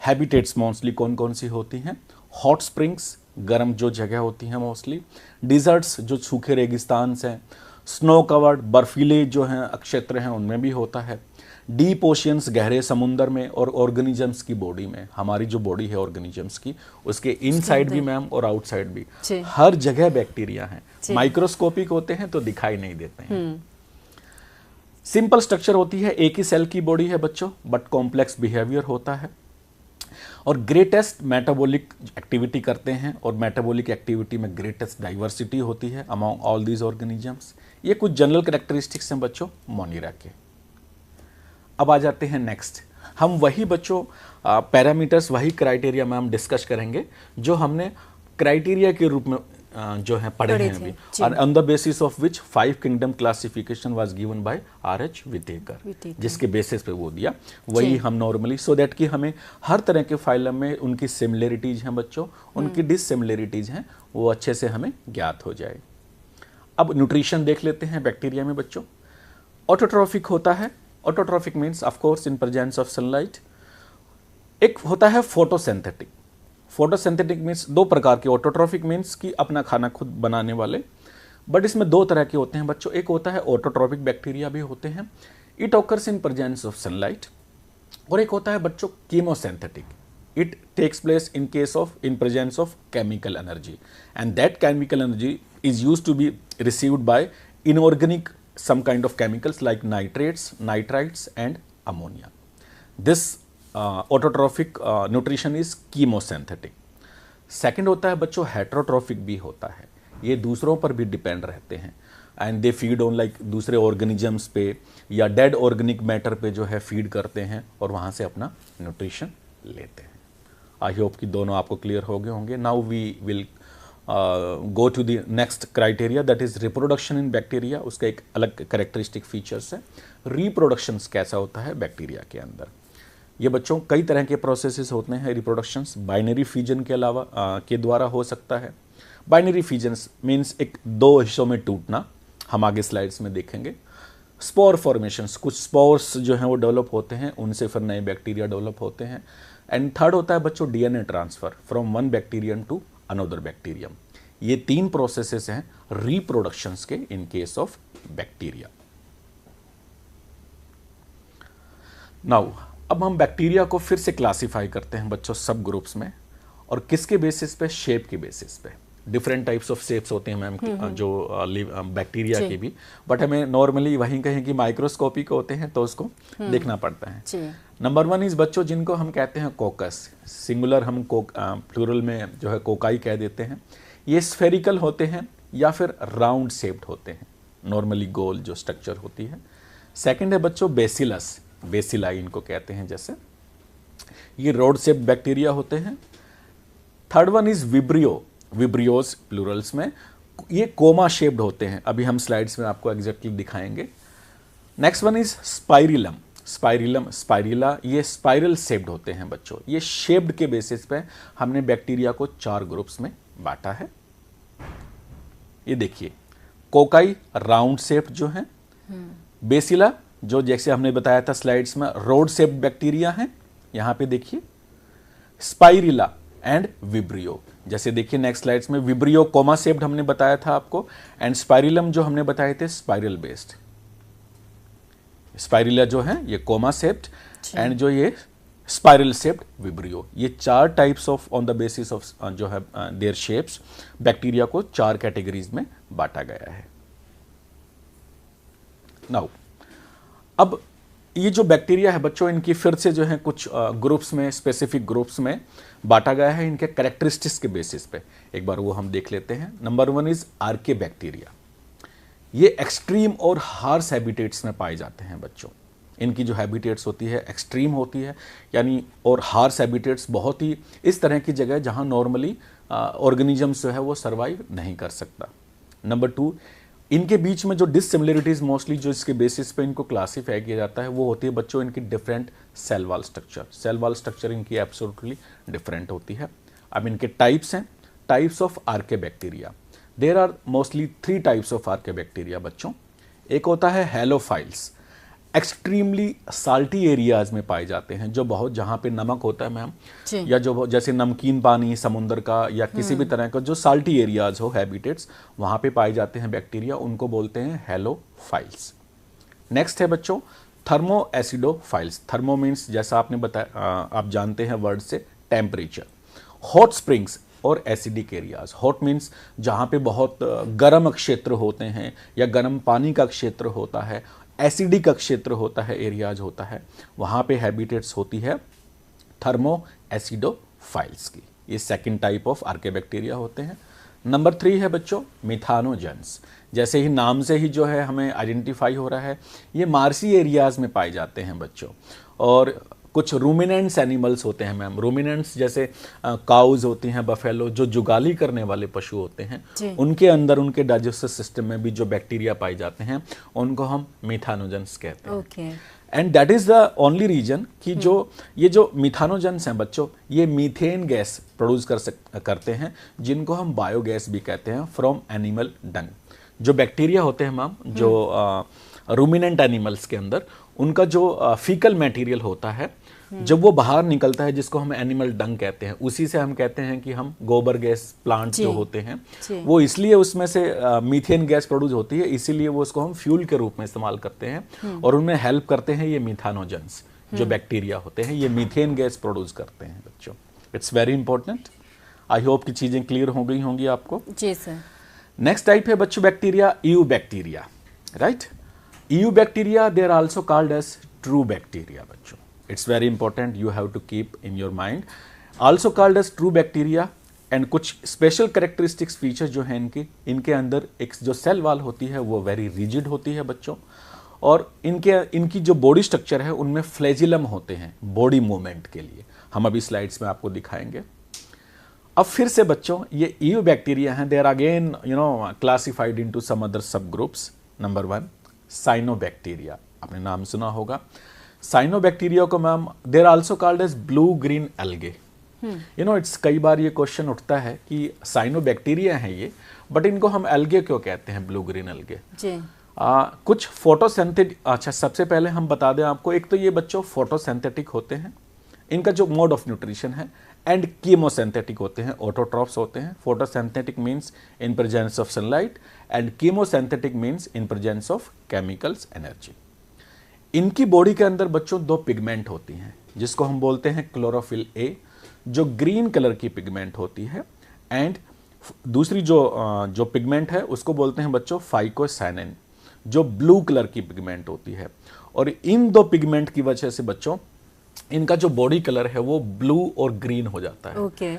हैबिटेट्स मोस्टली कौन कौन सी होती हैं? हॉट स्प्रिंग्स, गर्म जो जगह होती हैं मोस्टली। डिजर्ट्स जो सूखे रेगिस्तान हैं। स्नो कवर्ड बर्फीले जो हैं क्षेत्र हैं, उनमें भी होता है। डीप ओशियंस, गहरे समुंदर में। और ऑर्गेनिजम्स की बॉडी में, हमारी जो बॉडी है ऑर्गेनिजम्स की, उसके इनसाइड भी मैम और आउटसाइड भी, हर जगह बैक्टीरिया हैं। माइक्रोस्कोपिक होते हैं तो दिखाई नहीं देते हैं। सिंपल स्ट्रक्चर होती है, एक ही सेल की बॉडी है बच्चों, बट कॉम्प्लेक्स बिहेवियर होता है। और ग्रेटेस्ट मेटाबॉलिक एक्टिविटी करते हैं, और मेटाबॉलिक एक्टिविटी में ग्रेटेस्ट डाइवर्सिटी होती है अमॉन्ग ऑल दीज ऑर्गेनिजम्स। ये कुछ जनरल कैरेक्टरिस्टिक्स हैं बच्चों मोनिरा के। अब आ जाते हैं नेक्स्ट। हम वही बच्चों पैरामीटर्स, वही क्राइटेरिया में हम डिस्कस करेंगे जो हमने क्राइटेरिया के रूप में जो है पढ़े हैं अभी, और on the basis of which 5 kingdom classification was given by R.H. Whittaker, जिसके बेसिस पे वो दिया, वही हम नॉर्मली, सो दैट कि हमें हर तरह के फाइलम में उनकी सिमिलरिटीज हैं बच्चों, उनकी डिससिमिलरिटीज हैं, वो अच्छे से हमें ज्ञात हो जाए। अब न्यूट्रिशन देख लेते हैं बैक्टीरिया में बच्चों। ऑटोट्रॉफिक होता है, autotrophic means of course in presence of sunlight. एक होता है फोटोसिंथेटिक। फोटोसिंथेटिक मीन्स दो प्रकार के, ऑटोट्रॉफिक मीन्स कि अपना खाना खुद बनाने वाले, बट इसमें दो तरह के होते हैं बच्चों। एक होता है ऑटोट्रॉफिक बैक्टीरिया भी होते हैं, it occurs in presence of sunlight, और एक होता है बच्चों chemosynthetic, it takes place in case of in presence of chemical energy, and that chemical energy is used to be received by inorganic some kind of chemicals like nitrates, nitrites and ammonia. This autotrophic nutrition is chemosynthetic. Second होता है बच्चों heterotrophic भी होता है, ये दूसरों पर भी डिपेंड रहते हैं, and they feed on like दूसरे ऑर्गेनिजम्स पे या डेड ऑर्गेनिक मैटर पे जो है फीड करते हैं और वहाँ से अपना न्यूट्रिशन लेते हैं। आई होप कि दोनों आपको क्लियर हो गए होंगे। Now we will go to the next criteria, that is reproduction in bacteria. उसका एक अलग कैरेक्टरिस्टिक फीचर्स है। रिप्रोडक्शंस कैसा होता है बैक्टीरिया के अंदर, ये बच्चों कई तरह के प्रोसेसेस होते हैं रिप्रोडक्शंस। बाइनरी फिजन के अलावा के द्वारा हो सकता है। बाइनरी फिजन्स मीन्स एक दो हिस्सों में टूटना, हम आगे स्लाइड्स में देखेंगे। स्पोर फॉर्मेशंस, कुछ स्पोर्स जो हैं वो डेवलप होते हैं, उनसे फिर नए बैक्टीरिया डेवलप होते हैं। एंड थर्ड होता है बच्चों DNA transfer from one bacterium to another bacterium. ये तीन प्रोसेसेस हैं रिप्रोडक्शंस के in case of bacteria. Now अब हम बैक्टीरिया को फिर से क्लासिफाई करते हैं बच्चों सब ग्रुप्स में, और किसके बेसिस पे? शेप के बेसिस पे। डिफरेंट टाइप्स ऑफ शेप्स होते हैं मैम जो बैक्टीरिया के भी, बट हमें नॉर्मली वहीं कहीं कि माइक्रोस्कोपिक होते हैं तो उसको देखना पड़ता है। नंबर 1 इज बच्चों जिनको हम कहते हैं कोकस, सिंगुलर हम प्लूरल में जो है कोकाई कह देते हैं। ये स्फेरिकल होते हैं या फिर राउंड शेप्ड होते हैं, नॉर्मली गोल जो स्ट्रक्चर होती है। सेकंड है बच्चों बेसिलस, बेसिलाई इनको कहते हैं, जैसे ये रोड शेप्ड बैक्टीरिया होते हैं। Third one is vibrio, vibrios plurals में, ये कोमा शेप्ड होते हैं, अभी हम स्लाइड्स में आपको एग्जैक्टली दिखाएंगे। Next one is spirillum, spirillum spirilla, ये स्पाइरल शेप्ड होते हैं बच्चों। ये शेप्ड के बेसिस पे हमने बैक्टीरिया को 4 ग्रुप्स में बांटा है। ये देखिए कोकाई राउंड शेप्ड जो है, बेसिला जो जैसे हमने बताया था स्लाइड्स में रोड शेप्ड बैक्टीरिया है, यहां पे देखिए स्पाइरिला एंड विब्रियो, जैसे देखिए नेक्स्ट स्लाइड्स में विब्रियो कोमा शेप्ड हमने बताया था आपको, एंड स्पाइरिलम जो हमने बताए थे स्पाइरल बेस्ड। स्पाइरिला जो है ये कोमा शेप्ड एंड जो ये स्पाइरल शेप्ड विब्रियो, ये 4 types of on the basis of जो है देयर शेप्स बैक्टीरिया को 4 कैटेगरीज में बांटा गया है। नाउ अब ये जो बैक्टीरिया है बच्चों, इनकी फिर से जो है कुछ ग्रुप्स में, स्पेसिफिक ग्रुप्स में बांटा गया है इनके कैरेक्टरिस्टिक्स के बेसिस पे। एक बार वो हम देख लेते हैं। नंबर 1 इज आर्के बैक्टीरिया, ये एक्सट्रीम और हार्श हैबिटेट्स में पाए जाते हैं बच्चों। इनकी जो हैबिटेट्स होती है एक्सट्रीम होती है, यानी और हार्श हैबिटेट्स बहुत ही इस तरह की जगह जहां नॉर्मली ऑर्गेनिजम्स जो है वो सर्वाइव नहीं कर सकता। नंबर 2, इनके बीच में जो डिससिमिलरिटीज मोस्टली जो इसके बेसिस पे इनको क्लासीफाई किया जाता है वो होती है बच्चों इनकी different cell wall structure. Cell wall structure इनकी एब्सोल्युटली डिफरेंट होती है। अब इनके टाइप्स हैं, types of archaebacteria. There are mostly 3 types of archaebacteria बच्चों। एक होता है हेलोफाइल्स, एक्सट्रीमली साल्टी एरियाज में पाए जाते हैं, जो बहुत जहाँ पे नमक होता है मैम, या जो जैसे नमकीन पानी समुद्र का या किसी भी तरह का जो साल्टी एरियाज हो हैबिटेट्स, वहाँ पे पाए जाते हैं बैक्टीरिया, उनको बोलते हैं हेलोफाइल्स। नेक्स्ट है बच्चों थर्मो एसिडोफाइल्स। थर्मो मीन्स जैसा आपने बताया, आप जानते हैं वर्ड से टेम्परेचर। हॉट स्प्रिंग्स और एसिडिक एरियाज। हॉट मीन्स जहाँ पे बहुत गर्म क्षेत्र होते हैं या गर्म पानी का क्षेत्र होता है, एसिडिक का क्षेत्र होता है, एरियाज होता है, वहाँ पे हैबिटेट्स होती है थर्मो एसिडोफाइल्स की। ये सेकंड टाइप ऑफ आर्के बैक्टीरिया होते हैं। नंबर 3 है बच्चों मिथानोजेंस। जैसे ही नाम से ही जो है हमें आइडेंटिफाई हो रहा है, ये मार्सी एरियाज में पाए जाते हैं बच्चों, और कुछ रूमिनेंट्स एनिमल्स होते हैं मैम। रूमिनेंट्स जैसे काउज होती हैं, बफेलो, जो जुगाली करने वाले पशु होते हैं, उनके अंदर उनके डाइजेस्टिव सिस्टम में भी जो बैक्टीरिया पाए जाते हैं उनको हम मिथानोजेंस कहते हैं। And that is the only reason कि ये जो मिथानोजेंस हैं बच्चों, ये मीथेन गैस प्रोड्यूस करते हैं, जिनको हम बायोगैस भी कहते हैं फ्रॉम एनिमल डंग। जो बैक्टीरिया होते हैं मैम, जो रूमिनेंट एनिमल्स के अंदर, उनका जो फीकल मटेरियल होता है, जब वो बाहर निकलता है, जिसको हम एनिमल डंग कहते हैं, उसी से हम कहते हैं कि हम गोबर गैस प्लांट जो होते हैं वो इसलिए उसमें से मीथेन गैस प्रोड्यूस होती है, इसीलिए वो उसको हम फ्यूल के रूप में इस्तेमाल करते हैं और उनमें हेल्प करते हैं ये मिथानोजेंस जो बैक्टीरिया होते हैं, ये मीथेन गैस प्रोड्यूस करते हैं बच्चों। It's very important. I hope कि चीजें क्लियर हो गई होंगी आपको। जी सर। नेक्स्ट टाइप है बच्चों bacteria, eubacteria, right. Eubacteria they are also called as true bacteria बच्चों। It's very important, you have to keep in your mind. Also called as true bacteria, and कुछ special characteristics features जो हैं इनके अंदर एक जो cell wall होती है वो very rigid होती है बच्चों, और इनकी जो बॉडी स्ट्रक्चर है उनमें फ्लैजिलम होते हैं बॉडी मूवमेंट के लिए। हम अभी स्लाइड्स में आपको दिखाएंगे। अब फिर से बच्चों ये ईयू बैक्टीरिया हैं, they are again classified into some other sub groups. Number 1 cyanobacteria, आपने नाम सुना होगा। साइनोबैक्टीरिया को ma'am there also called as blue green algae. It's कई बार ये क्वेश्चन उठता है कि साइनोबैक्टीरिया है ये, बट इनको हम एल्गे क्यों कहते हैं, ब्लू ग्रीन एल्गे। कुछ फोटोसिंथेटिक, अच्छा सबसे पहले हम बता दें आपको, एक तो ये बच्चों फोटोसिंथेटिक होते हैं, इनका जो मोड ऑफ न्यूट्रिशन है, एंड कीमोसिंथेटिक होते हैं, ऑटोट्रॉफ्स होते हैं। Photosynthetic means in presence of sunlight and chemosynthetic means in presence of chemicals energy. इनकी बॉडी के अंदर बच्चों 2 पिगमेंट होती हैं, जिसको हम बोलते हैं क्लोरोफिल ए, जो ग्रीन कलर की पिगमेंट होती है, एंड दूसरी जो पिगमेंट है उसको बोलते हैं बच्चों फाइकोसाइनिन, जो ब्लू कलर की पिगमेंट होती है। और इन 2 पिगमेंट की वजह से बच्चों इनका जो बॉडी कलर है वो ब्लू और ग्रीन हो जाता है।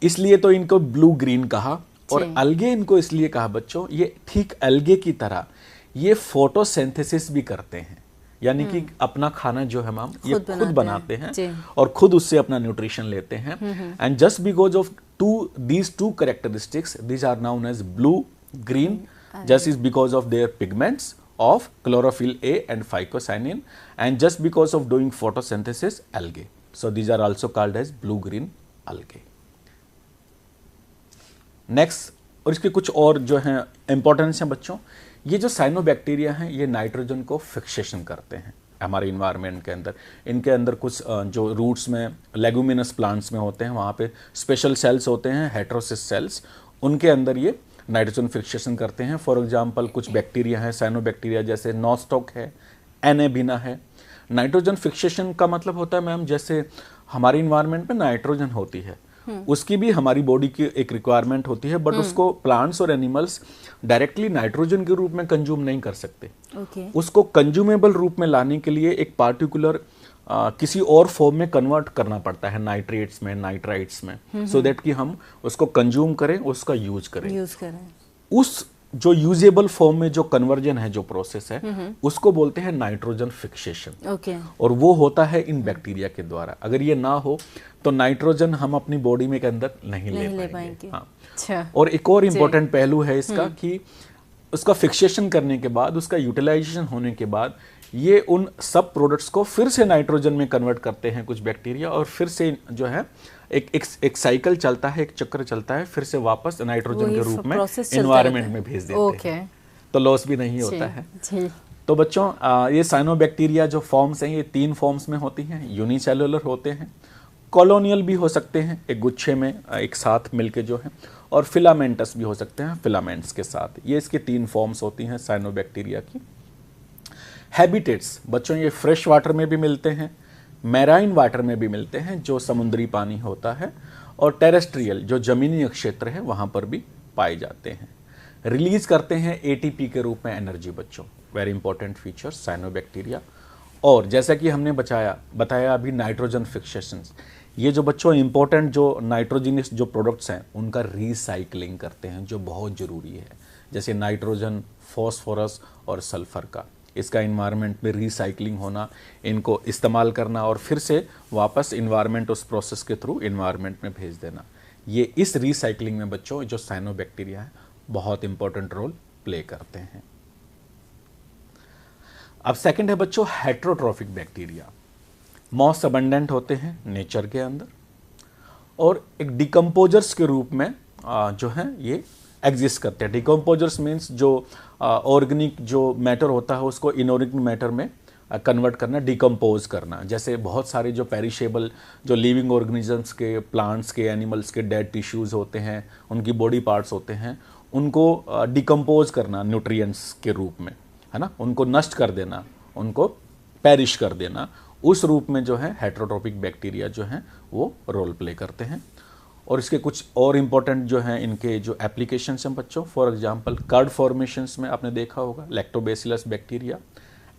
इसलिए तो इनको ब्लू ग्रीन कहा। और अलगे इनको इसलिए कहा बच्चों, ये ठीक अलगे की तरह ये फोटोसिंथेसिस भी करते हैं, यानी कि अपना खाना जो है मैम ये खुद बनाते हैं और खुद उससे अपना न्यूट्रिशन लेते हैं। And just because of these two characteristics, these are known as blue green, just is because of their pigments of chlorophyll A and phycocyanin, and just because of doing photosynthesis algae. So these are also called as blue green algae. Next, और इसके कुछ और जो हैं importance हैं बच्चों, ये जो साइनोबैक्टीरिया हैं ये नाइट्रोजन को फिक्सेशन करते हैं हमारे इन्वायरमेंट के अंदर। इनके अंदर कुछ जो रूट्स में, लेगुमिनस प्लांट्स में होते हैं, वहाँ पे स्पेशल सेल्स होते हैं, हेटेरोसिस सेल्स, उनके अंदर ये नाइट्रोजन फिक्सेशन करते हैं। फॉर एग्जांपल कुछ बैक्टीरिया हैं साइनोबैक्टीरिया, जैसे नॉस्टॉक है, एनेबिना है। नाइट्रोजन फिक्सेशन का मतलब होता है मैम, जैसे हमारे इन्वायरमेंट में नाइट्रोजन होती है, उसकी भी हमारी बॉडी की एक रिक्वायरमेंट होती है, बट उसको प्लांट्स और एनिमल्स डायरेक्टली नाइट्रोजन के रूप में कंज्यूम नहीं कर सकते। उसको कंज्यूमेबल रूप में लाने के लिए एक पार्टिकुलर किसी और फॉर्म में कन्वर्ट करना पड़ता है, नाइट्रेट्स में, नाइट्राइट्स में, सो दैट कि हम उसको कंज्यूम करें, उसका यूज करें। उस जो यूजेबल फॉर्म में जो कन्वर्जन है, जो प्रोसेस है, उसको बोलते हैं नाइट्रोजन फिक्सेशन। और वो होता है इन बैक्टीरिया के द्वारा। अगर ये ना हो तो नाइट्रोजन हम अपनी बॉडी में के अंदर नहीं ले पाएंगे। हाँ। अच्छा। और एक और इम्पोर्टेंट पहलू है इसका कि उसका फिक्सेशन करने के बाद, उसका यूटिलाइजेशन होने के बाद, ये उन सब प्रोडक्ट्स को फिर से नाइट्रोजन में कन्वर्ट करते हैं कुछ बैक्टीरिया, और फिर से जो है एक साइकिल चलता है, एक चक्र चलता है, फिर से वापस नाइट्रोजन के रूप में एनवायरनमेंट में भेज देते हैं। तो लॉस भी नहीं होता है। तो बच्चों ये साइनोबैक्टीरिया जो फॉर्म्स हैं, ये 3 फॉर्म्स में होती हैं। यूनिसेलुलर होते हैं, कॉलोनियल भी हो सकते हैं, एक गुच्छे में एक साथ मिलके जो है, और फिलामेंटस भी हो सकते हैं, फिलामेंट्स के साथ। ये इसके 3 फॉर्म्स होती हैं साइनोबैक्टीरिया की। हैबिटेट्स बच्चों ये फ्रेश वाटर में भी मिलते हैं, मैराइन वाटर में भी मिलते हैं, जो समुद्री पानी होता है, और टेरेस्ट्रियल जो जमीनी क्षेत्र है वहाँ पर भी पाए जाते हैं। रिलीज करते हैं एटीपी के रूप में एनर्जी बच्चों, वेरी इंपॉर्टेंट फीचर साइनोबैक्टीरिया। और जैसा कि हमने बताया अभी नाइट्रोजन फिक्सेशंस, ये जो बच्चों इंपॉर्टेंट जो नाइट्रोजनस जो प्रोडक्ट्स हैं उनका रिसाइकलिंग करते हैं, जो बहुत ज़रूरी है, जैसे नाइट्रोजन, फॉस्फोरस और सल्फर का। इसका इन्वायरमेंट में रिसाइकलिंग होना, इनको इस्तेमाल करना और फिर से वापस इन्वायरमेंट उस प्रोसेस के थ्रू इन्वायरमेंट में भेज देना। ये इस रिसाइकलिंग में बच्चों जो साइनोबैक्टीरिया है बहुत इंपॉर्टेंट रोल प्ले करते हैं। अब सेकंड है बच्चों हेट्रोट्रोफिक बैक्टीरिया। मोस्ट अबंडेंट होते हैं नेचर के अंदर और एक डिकम्पोजर्स के रूप में जो है ये एग्जिस्ट करते हैं। डिकम्पोजर्स मीन्स जो ऑर्गेनिक जो मैटर होता है उसको इनऑर्गेनिक मैटर में कन्वर्ट करना, डिकम्पोज करना। जैसे बहुत सारे जो पेरिशेबल जो लिविंग ऑर्गेनिजम्स के, प्लांट्स के, एनिमल्स के डेड टिश्यूज़ होते हैं, उनकी बॉडी पार्ट्स होते हैं, उनको डिकम्पोज करना न्यूट्रिएंट्स के रूप में, है ना, उनको नष्ट कर देना, उनको पेरिश कर देना, उस रूप में जो है हेट्रोट्रोपिक बैक्टीरिया जो हैं वो रोल प्ले करते हैं। और इसके कुछ और इम्पोर्टेंट जो हैं इनके जो एप्लीकेशंस हैं बच्चों, फॉर एग्जांपल कर्ड फॉर्मेशंस में आपने देखा होगा लैक्टोबैसिलस बैक्टीरिया।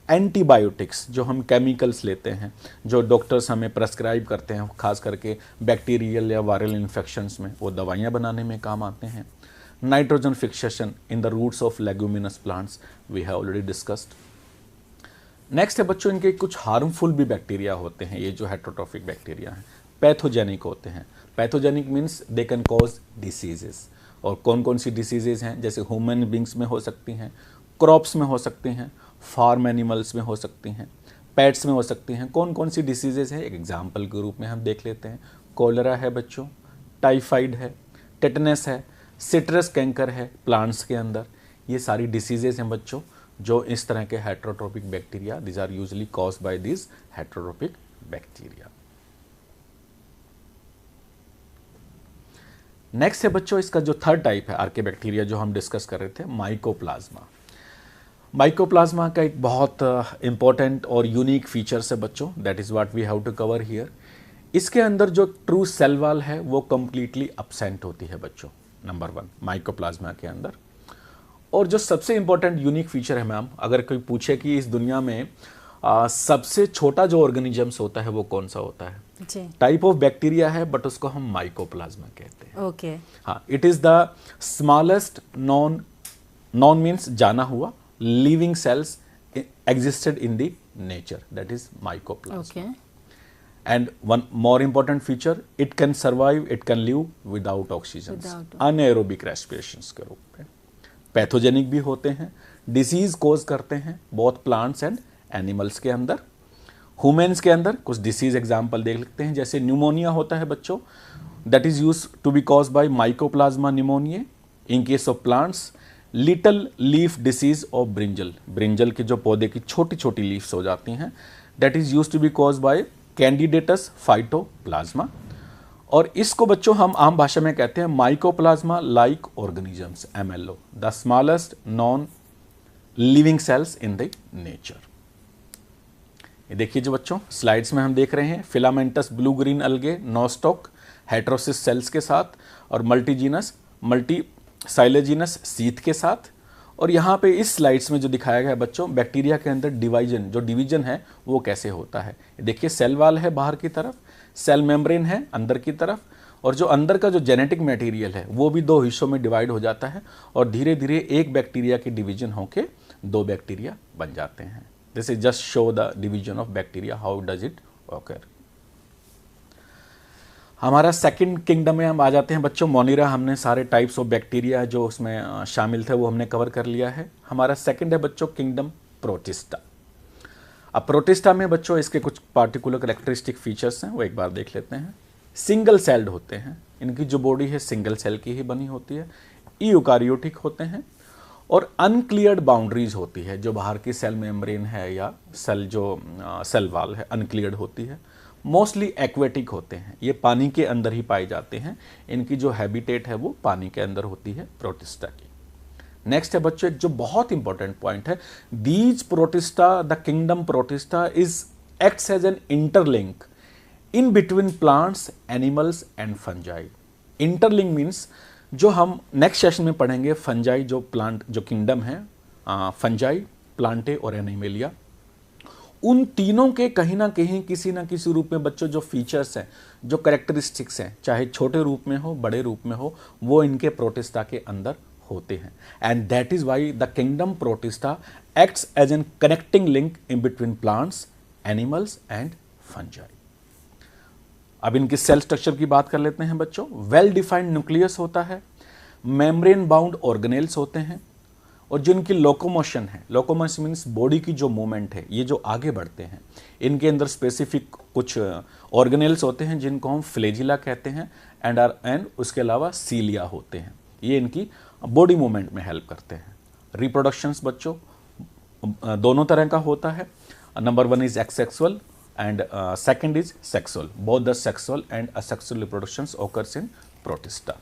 एंटीबायोटिक्स जो हम केमिकल्स लेते हैं, जो डॉक्टर्स हमें प्रेस्क्राइब करते हैं, खास करके बैक्टीरियल या वायरल इन्फेक्शंस में, वो दवाइयाँ बनाने में काम आते हैं। Nitrogen fixation in the roots of leguminous plants we have already discussed. Next है बच्चों इनके कुछ हार्मफुल भी बैक्टीरिया होते हैं, ये जो हेट्रोट्रोफिक बैक्टीरिया हैं, पैथोजेनिक होते हैं। Pathogenic means they can cause diseases. और कौन कौन सी डिसीजेज हैं, जैसे ह्यूमन बींग्स में हो सकती हैं, क्रॉप्स में हो सकती हैं, फार्म एनिमल्स में हो सकती हैं, पेट्स में हो सकती हैं। कौन कौन सी डिसीजेज हैं एक एग्जाम्पल के रूप में हम देख लेते हैं। कॉलरा है बच्चों, टाइफाइड है, टेटनस है, सिट्रस कैंकर है प्लांट्स के अंदर। ये सारी डिसीजेज हैं बच्चों जो इस तरह के heterotrophic bacteria, this are usually caused by this heterotrophic bacteria. Next है बच्चों इसका जो थर्ड टाइप है आर्के बैक्टीरिया जो हम डिस्कस कर रहे थे, माइकोप्लाज्मा। माइकोप्लाज्मा का एक बहुत इंपॉर्टेंट और यूनिक फीचर्स है बच्चों, that is what we have to cover here. इसके अंदर जो ट्रू सेल वॉल है वो कंप्लीटली एब्सेंट होती है बच्चों, नंबर 1 माइकोप्लाज्मा के अंदर। और जो सबसे इंपॉर्टेंट यूनिक फीचर है मैम, अगर कोई पूछे कि इस दुनिया में सबसे छोटा जो ऑर्गेनिजम्स होता है वो कौन सा होता है, टाइप ऑफ बैक्टीरिया है बट उसको हम माइकोप्लाज्मा कहते हैं। ओके, हाँ, it is the smallest non means जाना हुआ living cells existed in the nature, that is mycoplasma. And one more important feature, it can survive, it can live without oxygen, anaerobic respirations के रूप में। Pathogenic भी होते हैं, disease कोज करते हैं बोथ प्लांट्स एंड एनिमल्स के अंदर। ह्यूमन्स के अंदर कुछ डिसीज एग्जाम्पल देख लेते हैं, जैसे न्यूमोनिया होता है बच्चों, that is use to be cause by mycoplasma pneumonia. In case of plants, little leaf disease of brinjal, brinjal के जो पौधे की छोटी छोटी लीव्स हो जाती हैं, that is use to be cause by candidatus phytoplasma. और इसको बच्चों हम आम भाषा में कहते हैं mycoplasma like organisms, MLO, the smallest non living cells in the nature. ये देखिए जो बच्चों स्लाइड्स में हम देख रहे हैं, फिलामेंटस ब्लू ग्रीन अलगे नोस्टॉक हेट्रोसिस सेल्स के साथ और मल्टी साइलेजिनस सीथ के साथ। और यहाँ पे इस स्लाइड्स में जो दिखाया गया है बच्चों, बैक्टीरिया के अंदर डिवीजन है वो कैसे होता है। देखिए सेल वॉल है बाहर की तरफ, सेल मेम्ब्रेन है अंदर की तरफ, और जो अंदर का जो जेनेटिक मटेरियल है वो भी 2 हिस्सों में डिवाइड हो जाता है और धीरे धीरे एक बैक्टीरिया की डिवीजन होके 2 बैक्टीरिया बन जाते हैं। This is just show the division of bacteria, how does it occur. हमारा सेकंड किंगडम में हम आ जाते हैं बच्चों, मोनिरा। हमने सारे टाइप्स ऑफ बैक्टीरिया जो उसमें शामिल थे वो हमने कवर कर लिया है। हमारा सेकंड है बच्चों किंगडम प्रोटिस्टा। अब प्रोटिस्टा में बच्चों इसके कुछ पार्टिकुलर कैरेक्टरिस्टिक फीचर्स हैं, वो एक बार देख लेते हैं। सिंगल सेल्ड होते हैं, इनकी जो बॉडी है सिंगल सेल की ही बनी होती है। यूकारियोटिक होते हैं और अनक्लियर्ड बाउंड्रीज होती है, जो बाहर की सेल मेम्ब्रेन है या सेल वॉल है अनक्लियर्ड होती है। मोस्टली एक्वेटिक होते हैं, ये पानी के अंदर ही पाए जाते हैं, इनकी जो हैबिटेट है वो पानी के अंदर होती है प्रोटिस्टा की। नेक्स्ट है बच्चों एक जो बहुत इंपॉर्टेंट पॉइंट है, these protista, the kingdom protista is acts as an interlink in between plants, animals and fungi. Interlink means जो हम नेक्स्ट सेशन में पढ़ेंगे, फंजाई जो प्लांट जो किंगडम है, फंजाई, प्लांटे और एनिमेलिया, उन तीनों के कहीं ना कहीं किसी ना किसी रूप में बच्चों जो फीचर्स हैं, जो कैरेक्टरिस्टिक्स हैं, चाहे छोटे रूप में हो बड़े रूप में हो, वो इनके प्रोटिस्टा के अंदर होते हैं, and that is why the kingdom protista acts as an connecting link in between plants, animals and fungi. अब इनकी सेल स्ट्रक्चर की बात कर लेते हैं बच्चों। वेल डिफाइंड न्यूक्लियस होता है, मेम्ब्रेन बाउंड ऑर्गेनेल्स होते हैं, और जिनकी लोकोमोशन है, लोकोमोशन मीन्स बॉडी की जो मूवमेंट है, ये जो आगे बढ़ते हैं, इनके अंदर स्पेसिफिक कुछ ऑर्गेनेल्स होते हैं जिनको हम फ्लेजिला कहते हैं, एंड उसके अलावा सीलिया होते हैं। ये इनकी बॉडी मूवमेंट में हेल्प करते हैं। रिप्रोडक्शंस बच्चों दोनों तरह का होता है। Number 1 is एक्सेक्सुअल and second is sexual. Both the sexual and asexual reproductions occurs in Protista.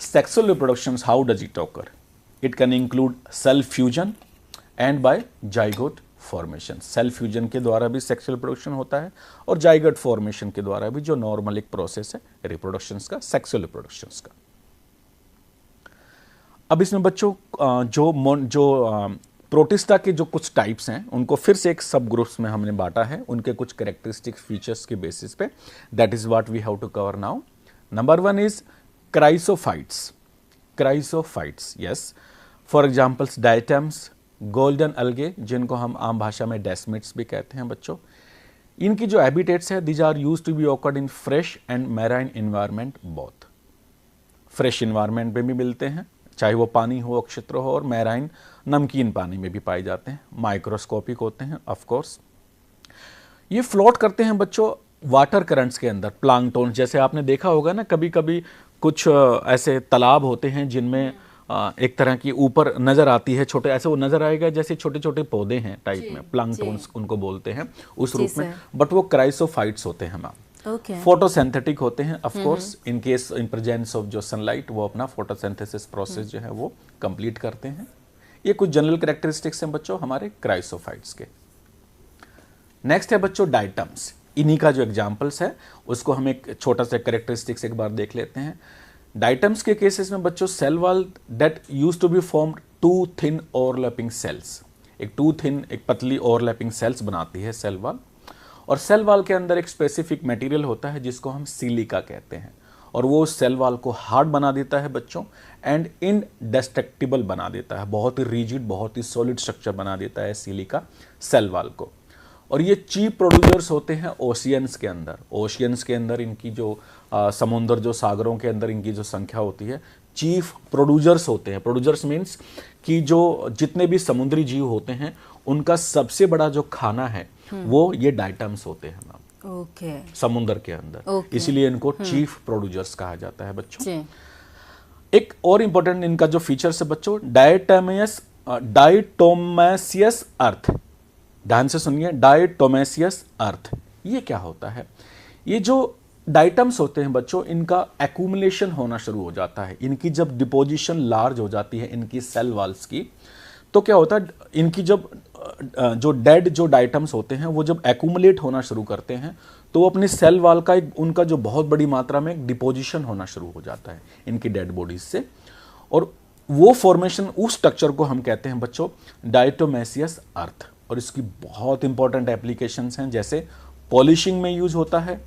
Sexual reproductions, how does it occur? It can include cell fusion and by zygote formation. Cell fusion के द्वारा भी sexual reproduction होता है, और zygote formation के द्वारा भी, जो नॉर्मल एक प्रोसेस है reproductions का, sexual reproductions का। अब इसमें बच्चों जो प्रोटिस्टा के जो कुछ टाइप्स हैं उनको फिर से एक सब ग्रुप्स में हमने बांटा है, उनके कुछ कैरेक्टरिस्टिक फीचर्स के बेसिस पे। That is what we have to cover now. Number 1 is chrysophytes. Chrysophytes, yes, for examples diatoms, golden algae, जिनको हम आम भाषा में डेस्मिट्स भी कहते हैं बच्चों। इनकी जो हैबिटेट्स है, these are used to be occurred in fresh and marine environment both. Fresh environment में भी मिलते हैं, चाहे वो पानी हो, अक्षेत्र हो, और मैराइन नमकीन पानी में भी पाए जाते हैं। माइक्रोस्कोपिक होते हैं ऑफ कोर्स। ये फ्लोट करते हैं बच्चों वाटर करंट्स के अंदर, प्लांक्टोन। जैसे आपने देखा होगा ना, कभी कभी कुछ ऐसे तालाब होते हैं जिनमें एक तरह की ऊपर नजर आती है, छोटे ऐसे वो नजर आएगा जैसे छोटे छोटे पौधे हैं टाइप में, प्लांक्टोन्स उनको बोलते हैं उस रूप में, बट वो क्राइसोफाइट्स होते हैं मैम। फोटोसिंथेटिक होते हैं of course, in case in presence of जो सनलाइट, वो अपना फोटोसिंथेसिस प्रोसेस जो है वो कंप्लीट करते हैं। ये कुछ जनरल कैरेक्टरिस्टिक्स हैं बच्चों हमारे क्राइसोफाइट्स के। नेक्स्ट है बच्चों डायटम्स। इन्हीं का जो एग्जांपल्स है उसको हम एक छोटा सा कैरेक्टरिस्टिक्स एक बार देख लेते हैं। डायटम्स के केसेस में बच्चों cell wall that used to be formed two thin overlapping cells. एक टू थिन, एक पतली ओवरलैपिंग सेल्स बनाती है सेल वॉल, और सेल वॉल के अंदर एक स्पेसिफिक मटेरियल होता है जिसको हम सिलिका कहते हैं, और वो सेल वॉल को हार्ड बना देता है बच्चों, एंड इनडेस्ट्रक्टिबल बना देता है, बहुत ही रिजिड, बहुत ही सॉलिड स्ट्रक्चर बना देता है सिलिका सेल वॉल को। और ये चीफ प्रोड्यूसर्स होते हैं ओशियंस के अंदर। ओशियंस के अंदर इनकी जो समुद्र, जो सागरों के अंदर इनकी जो संख्या होती है, चीफ प्रोड्यूसर्स होते हैं। प्रोड्यूसर्स मीन्स कि जो जितने भी समुद्री जीव होते हैं उनका सबसे बड़ा जो खाना है वो ये डायटम्स होते हैं मैम, समुद्र के अंदर, इसीलिए इनको चीफ प्रोड्यूसर्स कहा जाता है बच्चों। एक और इंपॉर्टेंट इनका जो फीचर्स है बच्चों, डायटोमेसियस अर्थ। ध्यान से सुनिए, डायटोमेसियस अर्थ ये क्या होता है? ये जो डायटम्स होते हैं बच्चों, इनका एक्यूमुलेशन होना शुरू हो जाता है। इनकी जब डिपोजिशन लार्ज हो जाती है इनकी सेल वॉल्स की, तो क्या होता है, इनकी जब जो डेड जो डायटम्स होते हैं वो जब एक्यूमुलेट होना शुरू करते हैं तो वो अपनी सेल वॉल का उनका जो बहुत बड़ी मात्रा में डिपोजिशन होना शुरू हो जाता है इनकी डेड बॉडीज से, और वो फॉर्मेशन, उस स्ट्रक्चर को हम कहते हैं बच्चों डायटोमेसियस अर्थ। और इसकी बहुत इंपॉर्टेंट एप्लीकेशंस हैं, जैसे पॉलिशिंग में यूज होता है,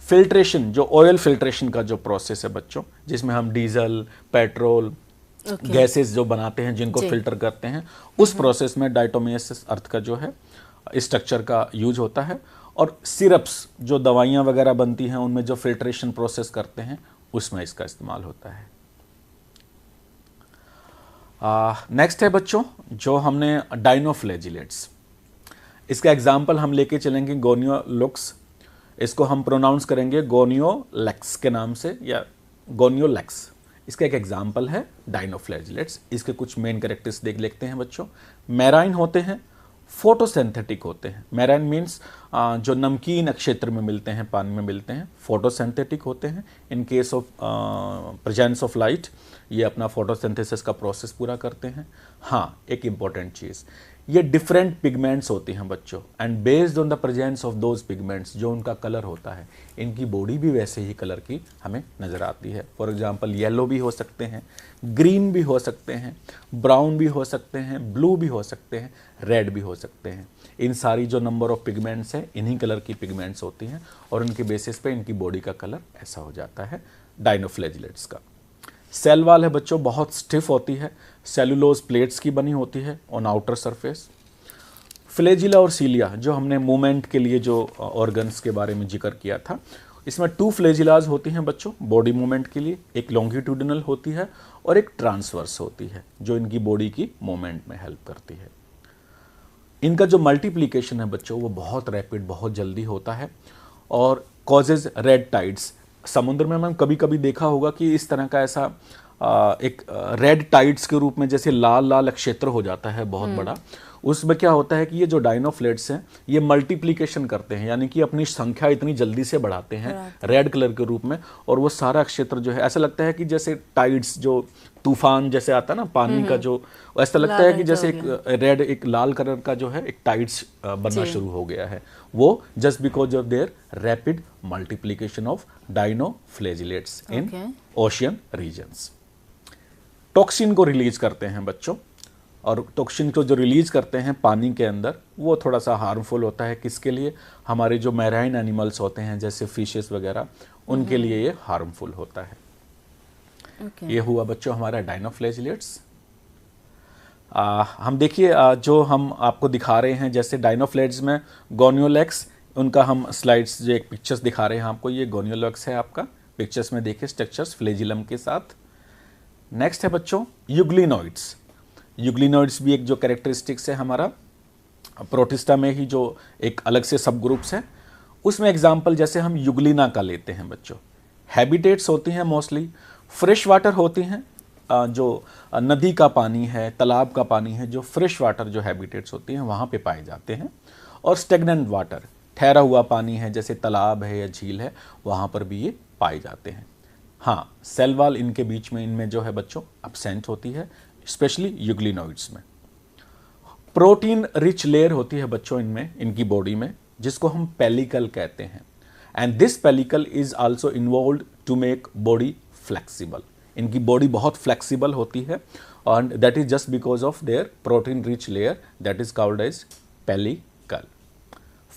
फिल्ट्रेशन, जो ऑयल फिल्ट्रेशन का जो प्रोसेस है बच्चों, जिसमें हम डीजल, पेट्रोल, गैसेस जो बनाते हैं जिनको फिल्टर करते हैं, उस प्रोसेस में डायटोमेसियस अर्थ का जो है स्ट्रक्चर का यूज होता है। और सिरप्स, जो दवाइयाँ वगैरह बनती हैं उनमें जो फिल्ट्रेशन प्रोसेस करते हैं उसमें इसका इस्तेमाल होता है। नेक्स्ट है बच्चों जो हमने डाइनोफ्लैजिलेट्स, इसका एग्जाम्पल हम लेके चलेंगे गोनियोलैक्स। इसको हम प्रोनाउंस करेंगे गोनियोलैक्स के नाम से, या गोनियोलैक्स। इसका एक एग्जाम्पल है डाइनोफ्लैजिलेट्स। इसके कुछ मेन कैरेक्टर्स देख लेते हैं बच्चों। मैराइन होते हैं, फोटोसिंथेटिक होते हैं। मैराइन मीन्स जो नमकीन क्षेत्र में मिलते हैं, पानी में मिलते हैं, फोटोसिंथेटिक होते हैं। इन case of presence of light ये अपना फोटोसिंथेसिस का प्रोसेस पूरा करते हैं। हाँ, एक इंपॉर्टेंट चीज़, ये डिफरेंट पिगमेंट्स होती हैं बच्चों, and based on the presence of those pigments, जो उनका कलर होता है, इनकी बॉडी भी वैसे ही कलर की हमें नज़र आती है। फॉर एग्जांपल येलो भी हो सकते हैं, ग्रीन भी हो सकते हैं, ब्राउन भी हो सकते हैं, ब्लू भी हो सकते हैं, रेड भी हो सकते हैं। इन सारी जो नंबर ऑफ पिगमेंट्स हैं, इन्हीं कलर की पिगमेंट्स होती हैं, और उनके बेसिस पे इनकी बॉडी का कलर ऐसा हो जाता है डाइनोफ्लैजिलेट्स का। सेल वाल है बच्चों बहुत स्टिफ होती है, सेलुलोज प्लेट्स की बनी होती है ऑन आउटर सरफेस। फ्लैजिला और सीलिया जो हमने मूवमेंट के लिए जो ऑर्गन्स के बारे में जिक्र किया था, इसमें 2 फ्लैजिलाज होती हैं बच्चों बॉडी मूवमेंट के लिए, एक लॉन्गिट्यूडिनल होती है और एक ट्रांसवर्स होती है जो इनकी बॉडी की मूवमेंट में हेल्प करती है। इनका जो मल्टीप्लिकेशन है बच्चों वो बहुत रैपिड, बहुत जल्दी होता है और कॉजेज रेड टाइड्स। समुद्र में मैंने कभी कभी देखा होगा कि इस तरह का ऐसा एक रेड टाइड्स के रूप में जैसे लाल लाल क्षेत्र हो जाता है बहुत बड़ा। उसमें क्या होता है कि ये जो डायनोफ्लेट्स हैं ये मल्टीप्लिकेशन करते हैं, यानी कि अपनी संख्या इतनी जल्दी से बढ़ाते हैं रेड कलर के रूप में, और वो सारा क्षेत्र जो है ऐसा लगता है कि जैसे टाइड्स जो तूफान जैसे आता है ना पानी का, जो ऐसा लगता है कि जैसे एक रेड एक लाल कलर का जो है एक टाइड्स बनना शुरू हो गया है, वो just because of their rapid multiplication of dinoflagellates in ocean regions. Toxin को रिलीज करते हैं बच्चों, और टॉक्सिन को जो रिलीज करते हैं पानी के अंदर वो थोड़ा सा हार्मफुल होता है किसके लिए, हमारे जो मैराइन एनिमल्स होते हैं जैसे फिशेस वगैरह, उनके लिए ये हार्मफुल होता है। ये हुआ बच्चों हमारा डायनोफ्लैजिलेट्स। हम देखिए जो हम आपको दिखा रहे हैं जैसे डायनोफ्लैट्स में गोनियोलेक्स, उनका हम स्लाइड्स जो एक पिक्चर्स दिखा रहे हैं आपको, ये गोनियोलेक्स है आपका, पिक्चर्स में देखिए स्ट्रक्चर्स फ्लैजिलम के साथ। नेक्स्ट है बच्चों यूग्लिनोइड्स। यूग्लिनोइड्स भी एक जो कैरेक्टरिस्टिक्स है हमारा प्रोटिस्टा में ही जो एक अलग से सब ग्रुप्स है, उसमें एग्जाम्पल जैसे हम यूग्लिना का लेते हैं बच्चों। हैबिटेट्स होती हैं मोस्टली फ्रेश वाटर होती हैं, जो नदी का पानी है, तालाब का पानी है, जो फ्रेश वाटर जो हैबिटेट्स होती हैं वहाँ पे पाए जाते हैं। और स्टेगनेंट वाटर ठहरा हुआ पानी है जैसे तालाब है या झील है, वहाँ पर भी ये पाए जाते हैं। हाँ, सेल वाल इनके बीच में इनमें जो है बच्चों एब्सेंट होती है, स्पेशली यूग्लिनोइड्स में। प्रोटीन रिच लेयर होती है बच्चों इनमें, इनकी बॉडी में, जिसको हम पेलिकल कहते हैं। And this pellicle is also involved to make body flexible. इनकी बॉडी बहुत फ्लेक्सिबल होती है and that is just because of their protein rich layer that is called as pellicle.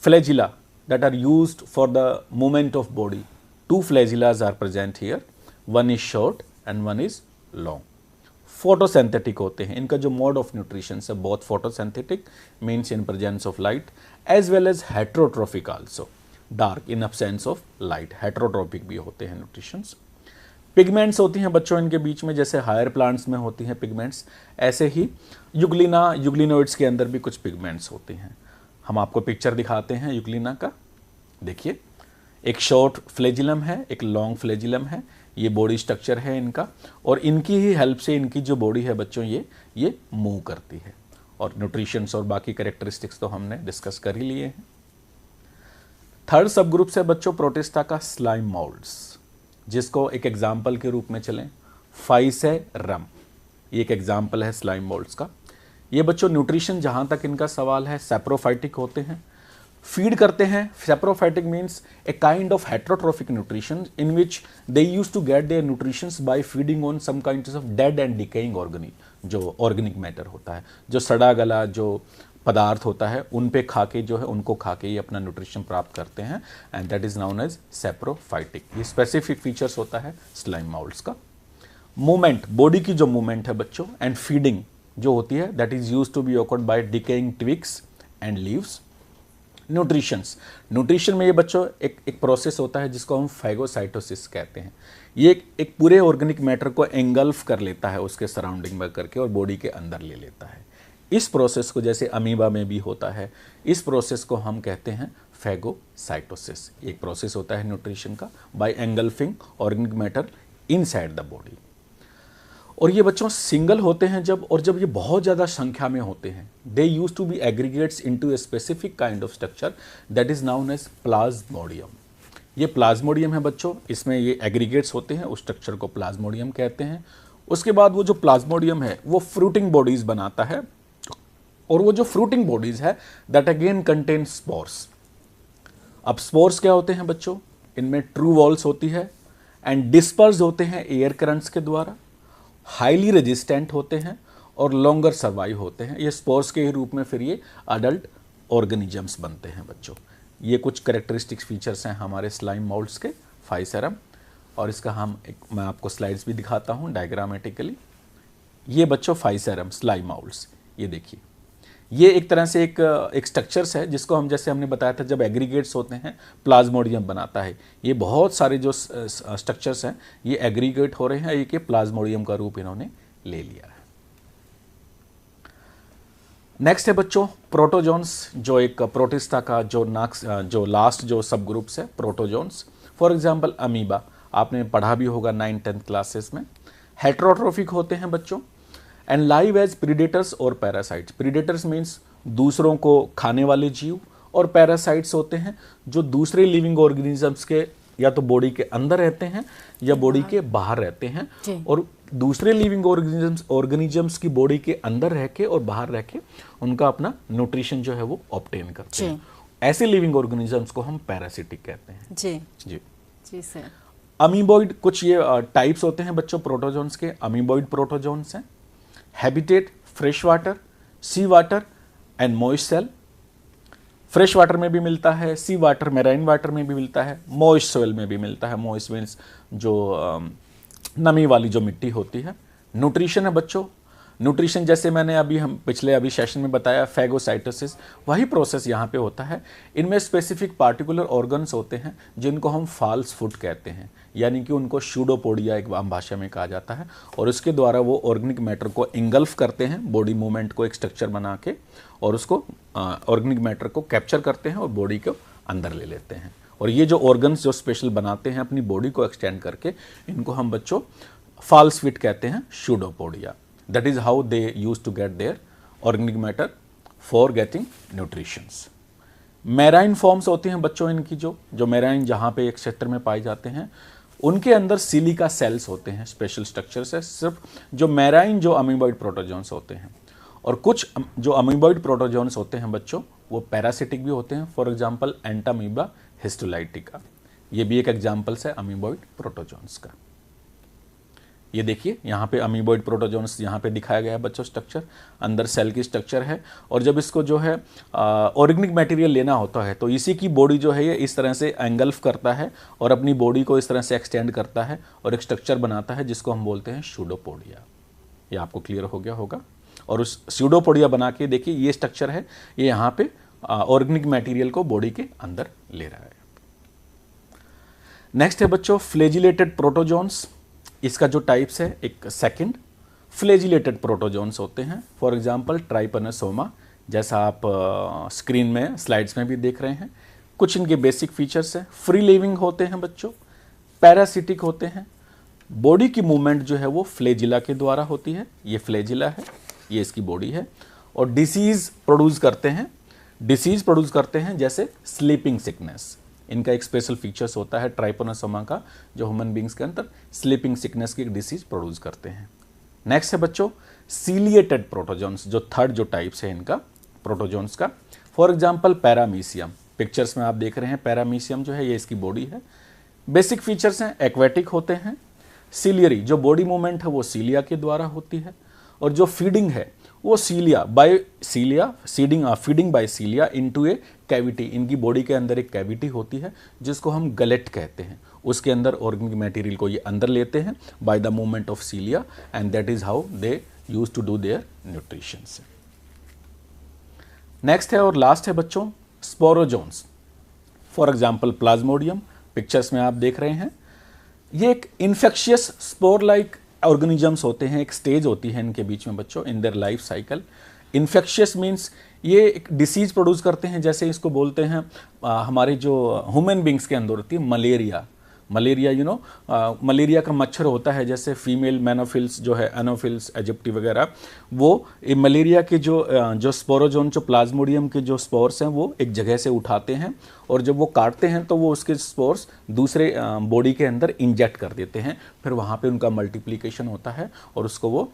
Flagella that are used for the movement of body, 2 flagellas are present here, one is short and one is long. Photosynthetic होते हैं, इनका जो mode of nutrition है बहुत photosynthetic, means in presence of light, as well as heterotrophic also, dark in absence of light, heterotrophic भी होते हैं nutritions. Pigments होती हैं बच्चों इनके बीच में, जैसे हायर प्लांट्स में होती हैं पिगमेंट्स, ऐसे ही यूग्लिनोइड्स के अंदर भी कुछ पिगमेंट्स होती हैं। हम आपको पिक्चर दिखाते हैं यूग्लिना का, देखिए एक शॉर्ट फ्लैजिलम है, एक लॉन्ग फ्लैजिलम है, ये बॉडी स्ट्रक्चर है इनका, और इनकी ही हेल्प से इनकी जो बॉडी है बच्चों ये मूव करती है। और न्यूट्रिशंस और बाकी कैरेक्टरिस्टिक्स तो हमने डिस्कस कर ही लिए हैं। थर्ड सब ग्रुप है बच्चों प्रोटिस्टा का स्लाइम मोल्ड्स, जिसको एक एग्जाम्पल के रूप में चलें फाइसेरम, ये एक एग्जाम्पल है स्लाइम मोल्ड्स का। ये बच्चों न्यूट्रिशन जहाँ तक इनका सवाल है सैप्रोफाइटिक होते हैं, फीड करते हैं। Saprophytic means a kind of heterotrophic nutrition in which they use to get their nutritions by feeding on some kinds of dead and decaying जो ऑर्गेनिक मैटर होता है, जो सड़ा गला जो पदार्थ होता है, उन पे खा के जो है उनको खा के ये अपना न्यूट्रिशन प्राप्त करते हैं, and that is known as saprophytic. ये स्पेसिफिक फीचर्स होता है स्लाइम मोल्ड्स का। मूवमेंट, बॉडी की जो मूवमेंट है बच्चों, एंड फीडिंग जो होती है that is use to be occurred by decaying twigs and leaves. Nutrition में ये बच्चों एक प्रोसेस होता है जिसको हम फैगोसाइटोसिस कहते हैं। ये एक पूरे ऑर्गेनिक मैटर को एंगल्फ कर लेता है उसके सराउंडिंग में करके और बॉडी के अंदर ले लेता है। इस प्रोसेस को जैसे अमीबा में भी होता है, इस प्रोसेस को हम कहते हैं फैगोसाइटोसिस। एक प्रोसेस होता है न्यूट्रिशन का by engulfing organic matter inside the body. और ये बच्चों सिंगल होते हैं जब ये बहुत ज़्यादा संख्या में होते हैं, they use to be aggregates into a specific kind of structure that is known as plasmodium. ये प्लाज्मोडियम है बच्चों, इसमें ये एग्रीगेट्स होते हैं, उस स्ट्रक्चर को प्लाज्मोडियम कहते हैं। उसके बाद वो जो प्लाज्मोडियम है वो फ्रूटिंग बॉडीज बनाता है, और वो जो फ्रूटिंग बॉडीज है दैट अगेन कंटेन स्पोर्स। अब स्पोर्स क्या होते हैं बच्चों, इनमें ट्रू वॉल्स होती है एंड डिस्पर्स होते हैं एयर करंट्स के द्वारा, हाईली रेजिस्टेंट होते हैं और लॉन्गर सर्वाइव होते हैं। ये स्पोर्स के ही रूप में फिर ये अडल्ट ऑर्गेनिजम्स बनते हैं बच्चों। ये कुछ कैरेक्टरिस्टिक्स फीचर्स हैं हमारे स्लाइम मोल्ड्स के, फाइसेरम। और इसका मैं आपको स्लाइड्स भी दिखाता हूँ डायग्रामेटिकली। ये बच्चों फाइसेरम स्लाइम माउल्स, ये देखिए, ये एक तरह से एक स्ट्रक्चर्स है जिसको हम, जैसे हमने बताया था, जब एग्रीगेट्स होते हैं प्लाज्मोडियम बनाता है। ये बहुत सारे जो स्ट्रक्चर्स हैं ये एग्रीगेट हो रहे हैं, एक ये प्लाज्मोडियम का रूप इन्होंने ले लिया है। नेक्स्ट है बच्चों प्रोटोजोन्स, जो एक प्रोटिस्टा का जो लास्ट जो सब ग्रुप्स है प्रोटोजोन्स। फॉर एग्जांपल अमीबा, आपने पढ़ा भी होगा 9th-10th क्लासेस में। हेट्रोट्रोफिक होते हैं बच्चों एंड लाइव एज प्रीडेटर्स और पैरासाइट्स। प्रीडेटर्स मीन्स दूसरों को खाने वाले जीव, और पैरासाइट्स होते हैं जो दूसरे लिविंग ऑर्गेनिजम्स के या तो बॉडी के अंदर रहते हैं या बॉडी के बाहर रहते हैं, और दूसरे लिविंग ऑर्गेनिजम्स की बॉडी के अंदर रह के और बाहर रह के उनका अपना न्यूट्रिशन जो है वो ऑब्टेन करते हैं। ऐसे लिविंग ऑर्गेनिजम्स को हम पैरासिटिक कहते हैं। जी जी जी सर। अमीबॉइड, कुछ ये टाइप्स होते हैं बच्चों प्रोटोजोन्स के। अमीबॉइड प्रोटोजोन्स हैं। Habitat fresh water, sea water and moist cell. Fresh water में भी मिलता है, सी वाटर मेराइन वाटर में भी मिलता है, मॉइस्ट सोइल में भी मिलता है। मॉइस्ट मीन्स जो नमी वाली जो मिट्टी होती है। न्यूट्रिशन है बच्चों, न्यूट्रिशन जैसे मैंने हम पिछले सेशन में बताया फैगोसाइटोसिस, वही प्रोसेस यहाँ पे होता है। इनमें स्पेसिफिक पार्टिकुलर ऑर्गन्स होते हैं जिनको हम फाल्स फूड कहते हैं, यानी कि उनको शूडोपोडिया एक आम भाषा में कहा जाता है, और उसके द्वारा वो ऑर्गेनिक मैटर को इंगल्फ करते हैं, बॉडी मूवमेंट को एक स्ट्रक्चर बना के, और उसको ऑर्गेनिक मैटर को कैप्चर करते हैं और बॉडी को अंदर ले लेते हैं। और ये जो ऑर्गन्स जो स्पेशल बनाते हैं अपनी बॉडी को एक्सटेंड करके, इनको हम बच्चों फाल्स फीट कहते हैं, शूडोपोडिया। That is how they used to get their organic matter for getting nutritions. Marine forms होती हैं बच्चों इनकी, जो मेराइन जहाँ पे एक क्षेत्र में पाए जाते हैं, उनके अंदर सिलिका सेल्स होते हैं, स्पेशल स्ट्रक्चर्स है सिर्फ जो मेराइन जो अमीबॉइड प्रोटोजोन्स होते हैं। और कुछ जो अमीबॉइड प्रोटोजोन्स होते हैं बच्चों वो पैरासिटिक भी होते हैं। फॉर एग्जाम्पल एंटामीबा हिस्टोलाइटिका, ये भी एक एग्जाम्पल्स है अमीबॉइड प्रोटोजोन्स का। ये देखिए यहाँ पे अमीबॉइड प्रोटोजोन्स यहाँ पे दिखाया गया है बच्चों स्ट्रक्चर, अंदर सेल की स्ट्रक्चर है, और जब इसको जो है ऑर्गेनिक मटेरियल लेना होता है तो इसी की बॉडी जो है ये इस तरह से एंगल्फ करता है और अपनी बॉडी को इस तरह से एक्सटेंड करता है और एक स्ट्रक्चर बनाता है जिसको हम बोलते हैं शूडोपोडिया। ये आपको क्लियर हो गया होगा। और उस शूडोपोडिया बना के देखिए ये स्ट्रक्चर है, ये यहाँ पे ऑर्गेनिक मटेरियल को बॉडी के अंदर ले रहा है। नेक्स्ट है बच्चों फ्लेजिलेटेड प्रोटोजोन्स। इसका जो टाइप्स है, एक सेकंड फ्लेजिलेटेड प्रोटोजोन्स होते हैं। फॉर एग्जांपल ट्राइपनोसोमा, जैसा आप स्क्रीन में स्लाइड्स में भी देख रहे हैं। कुछ इनके बेसिक फीचर्स हैं। फ्री लिविंग होते हैं बच्चों, पैरासिटिक होते हैं, बॉडी की मूवमेंट जो है वो फ्लेजिला के द्वारा होती है। ये फ्लेजिला है, ये इसकी बॉडी है, और डिसीज प्रोड्यूस करते हैं जैसे स्लीपिंग सिकनेस। इनका एक स्पेशल फीचर्स होता है ट्राइपनोसोमा का, जो ह्यूमन बींग्स के अंदर स्लीपिंग सिकनेस की एक डिसीज प्रोड्यूस करते हैं। नेक्स्ट है बच्चों सीलिएटेड प्रोटोजोन्स, जो थर्ड जो टाइप्स है इनका प्रोटोजोन्स का। फॉर एग्जांपल पैरामीशियम, पिक्चर्स में आप देख रहे हैं पैरामीशियम जो है ये इसकी बॉडी है। बेसिक फीचर्स हैं, एक्वेटिक होते हैं, सीलियरी, जो बॉडी मूवमेंट है वो सीलिया के द्वारा होती है, और जो फीडिंग है वो फीडिंग बाय सीलिया इनटू ए कैविटी। इनकी बॉडी के अंदर एक कैविटी होती है जिसको हम गलेट कहते हैं, उसके अंदर ऑर्गेनिक मटेरियल को ये अंदर लेते हैं by the movement of cilia, and that is how they use to do their nutrition. Next है और लास्ट है बच्चों sporozoans. For example plasmodium, pictures में आप देख रहे हैं। ये एक इन्फेक्शियस स्पोर लाइक ऑर्गेनिजम्स होते हैं, एक स्टेज होती है इनके बीच में बच्चों in their life cycle. Infectious means ये एक डिसीज प्रोड्यूस करते हैं, जैसे इसको बोलते हैं हमारे जो ह्यूमन बींग्स के अंदर होती है मलेरिया। मलेरिया का मच्छर होता है, जैसे फीमेल मैनोफिल्स जो है, एनोफिल्स एजिप्टी वगैरह, वो मलेरिया के जो स्पोरोजोन, जो प्लाज्मोडियम के जो स्पोर्स हैं वो एक जगह से उठाते हैं, और जब वो काटते हैं तो वो उसके स्पोर्स दूसरे बॉडी के अंदर इंजेक्ट कर देते हैं। फिर वहाँ पे उनका मल्टीप्लिकेशन होता है और उसको वो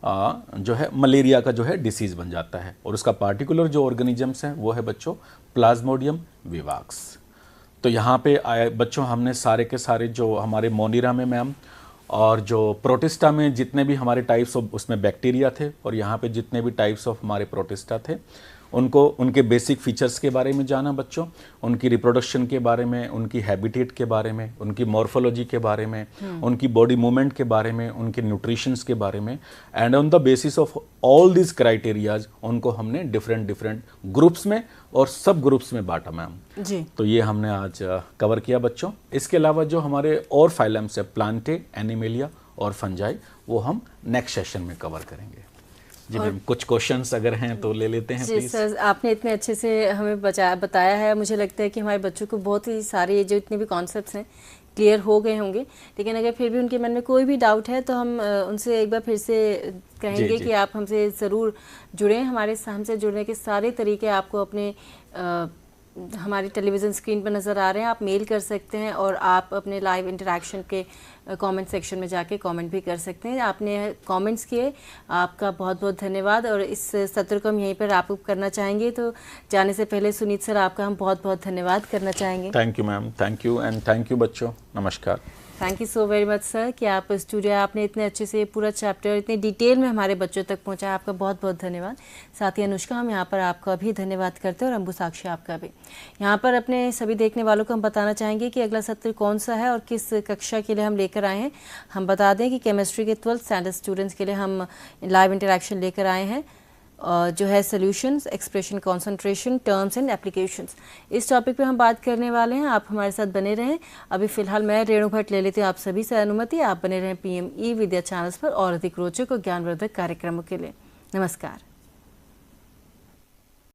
जो है मलेरिया का जो है डिसीज़ बन जाता है। और उसका पार्टिकुलर जो ऑर्गेनिजम्स हैं वो है बच्चों प्लाज्मोडियम विवाक्स। तो यहाँ पे आए बच्चों, हमने सारे के सारे जो हमारे मोनिरा में मैम और जो प्रोटिस्टा में जितने भी हमारे टाइप्स ऑफ उसमें बैक्टीरिया थे, और यहाँ पे जितने भी टाइप्स ऑफ हमारे प्रोटिस्टा थे, उनको उनके बेसिक फीचर्स के बारे में जाना बच्चों, उनकी रिप्रोडक्शन के बारे में, उनकी हैबिटेट के बारे में, उनकी मॉर्फोलॉजी के बारे में, उनकी बॉडी मूवमेंट के बारे में, उनके न्यूट्रिशंस के बारे में, and on the basis of all this criterias उनको हमने डिफरेंट डिफरेंट ग्रुप्स में और सब ग्रुप्स में बांटा मैम जी। तो ये हमने आज कवर किया बच्चों। इसके अलावा जो हमारे और फाइलम्स है प्लांटे, एनिमेलिया और फंजाई, वो हम नेक्स्ट सेशन में कवर करेंगे जी। मैम कुछ क्वेश्चंस अगर हैं तो ले लेते हैं जी सर, आपने इतने अच्छे से हमें बताया है। मुझे लगता है कि हमारे बच्चों को बहुत ही सारे जो इतने भी कॉन्सेप्ट्स हैं क्लियर हो गए होंगे, लेकिन अगर फिर भी उनके मन में कोई भी डाउट है तो हम उनसे एक बार फिर से कहेंगे कि आप हमसे ज़रूर जुड़ें। हमसे जुड़ने के सारे तरीके आपको अपने हमारी टेलीविज़न स्क्रीन पर नज़र आ रहे हैं। आप मेल कर सकते हैं और आप अपने लाइव इंटरेक्शन के कमेंट सेक्शन में जाके कमेंट भी कर सकते हैं। आपने कमेंट्स किए, आपका बहुत बहुत धन्यवाद। और इस सत्र को हम यहीं पर आप करना चाहेंगे, तो जाने से पहले सुनीत सर आपका हम बहुत बहुत धन्यवाद करना चाहेंगे। Thank you ma'am, thank you and thank you बच्चों, नमस्कार। Thank you so very much sir कि आप स्टूडियो आपने इतने अच्छे से पूरा चैप्टर इतने डिटेल में हमारे बच्चों तक पहुंचाया। आपका बहुत बहुत धन्यवाद। साथ ही अनुष्का, हम यहाँ पर आपका भी धन्यवाद करते हैं और अंबु साक्षी आपका भी। यहाँ पर अपने सभी देखने वालों को हम बताना चाहेंगे कि अगला सत्र कौन सा है और किस कक्षा के लिए हम लेकर आए हैं। हम बता दें कि केमिस्ट्री के 12th स्टैंडर्ड स्टूडेंट्स के लिए हम लाइव इंटरेक्शन लेकर आए हैं, जो है solutions, expression, concentration, terms and applications. इस टॉपिक पे हम बात करने वाले हैं। आप हमारे साथ बने रहें। अभी फिलहाल मैं रेणु भट्ट ले लेती हूँ आप सभी से अनुमति। आप बने रहें PME विद्या चैनल्स पर और अधिक रोचक और ज्ञानवर्धक कार्यक्रमों के लिए। नमस्कार।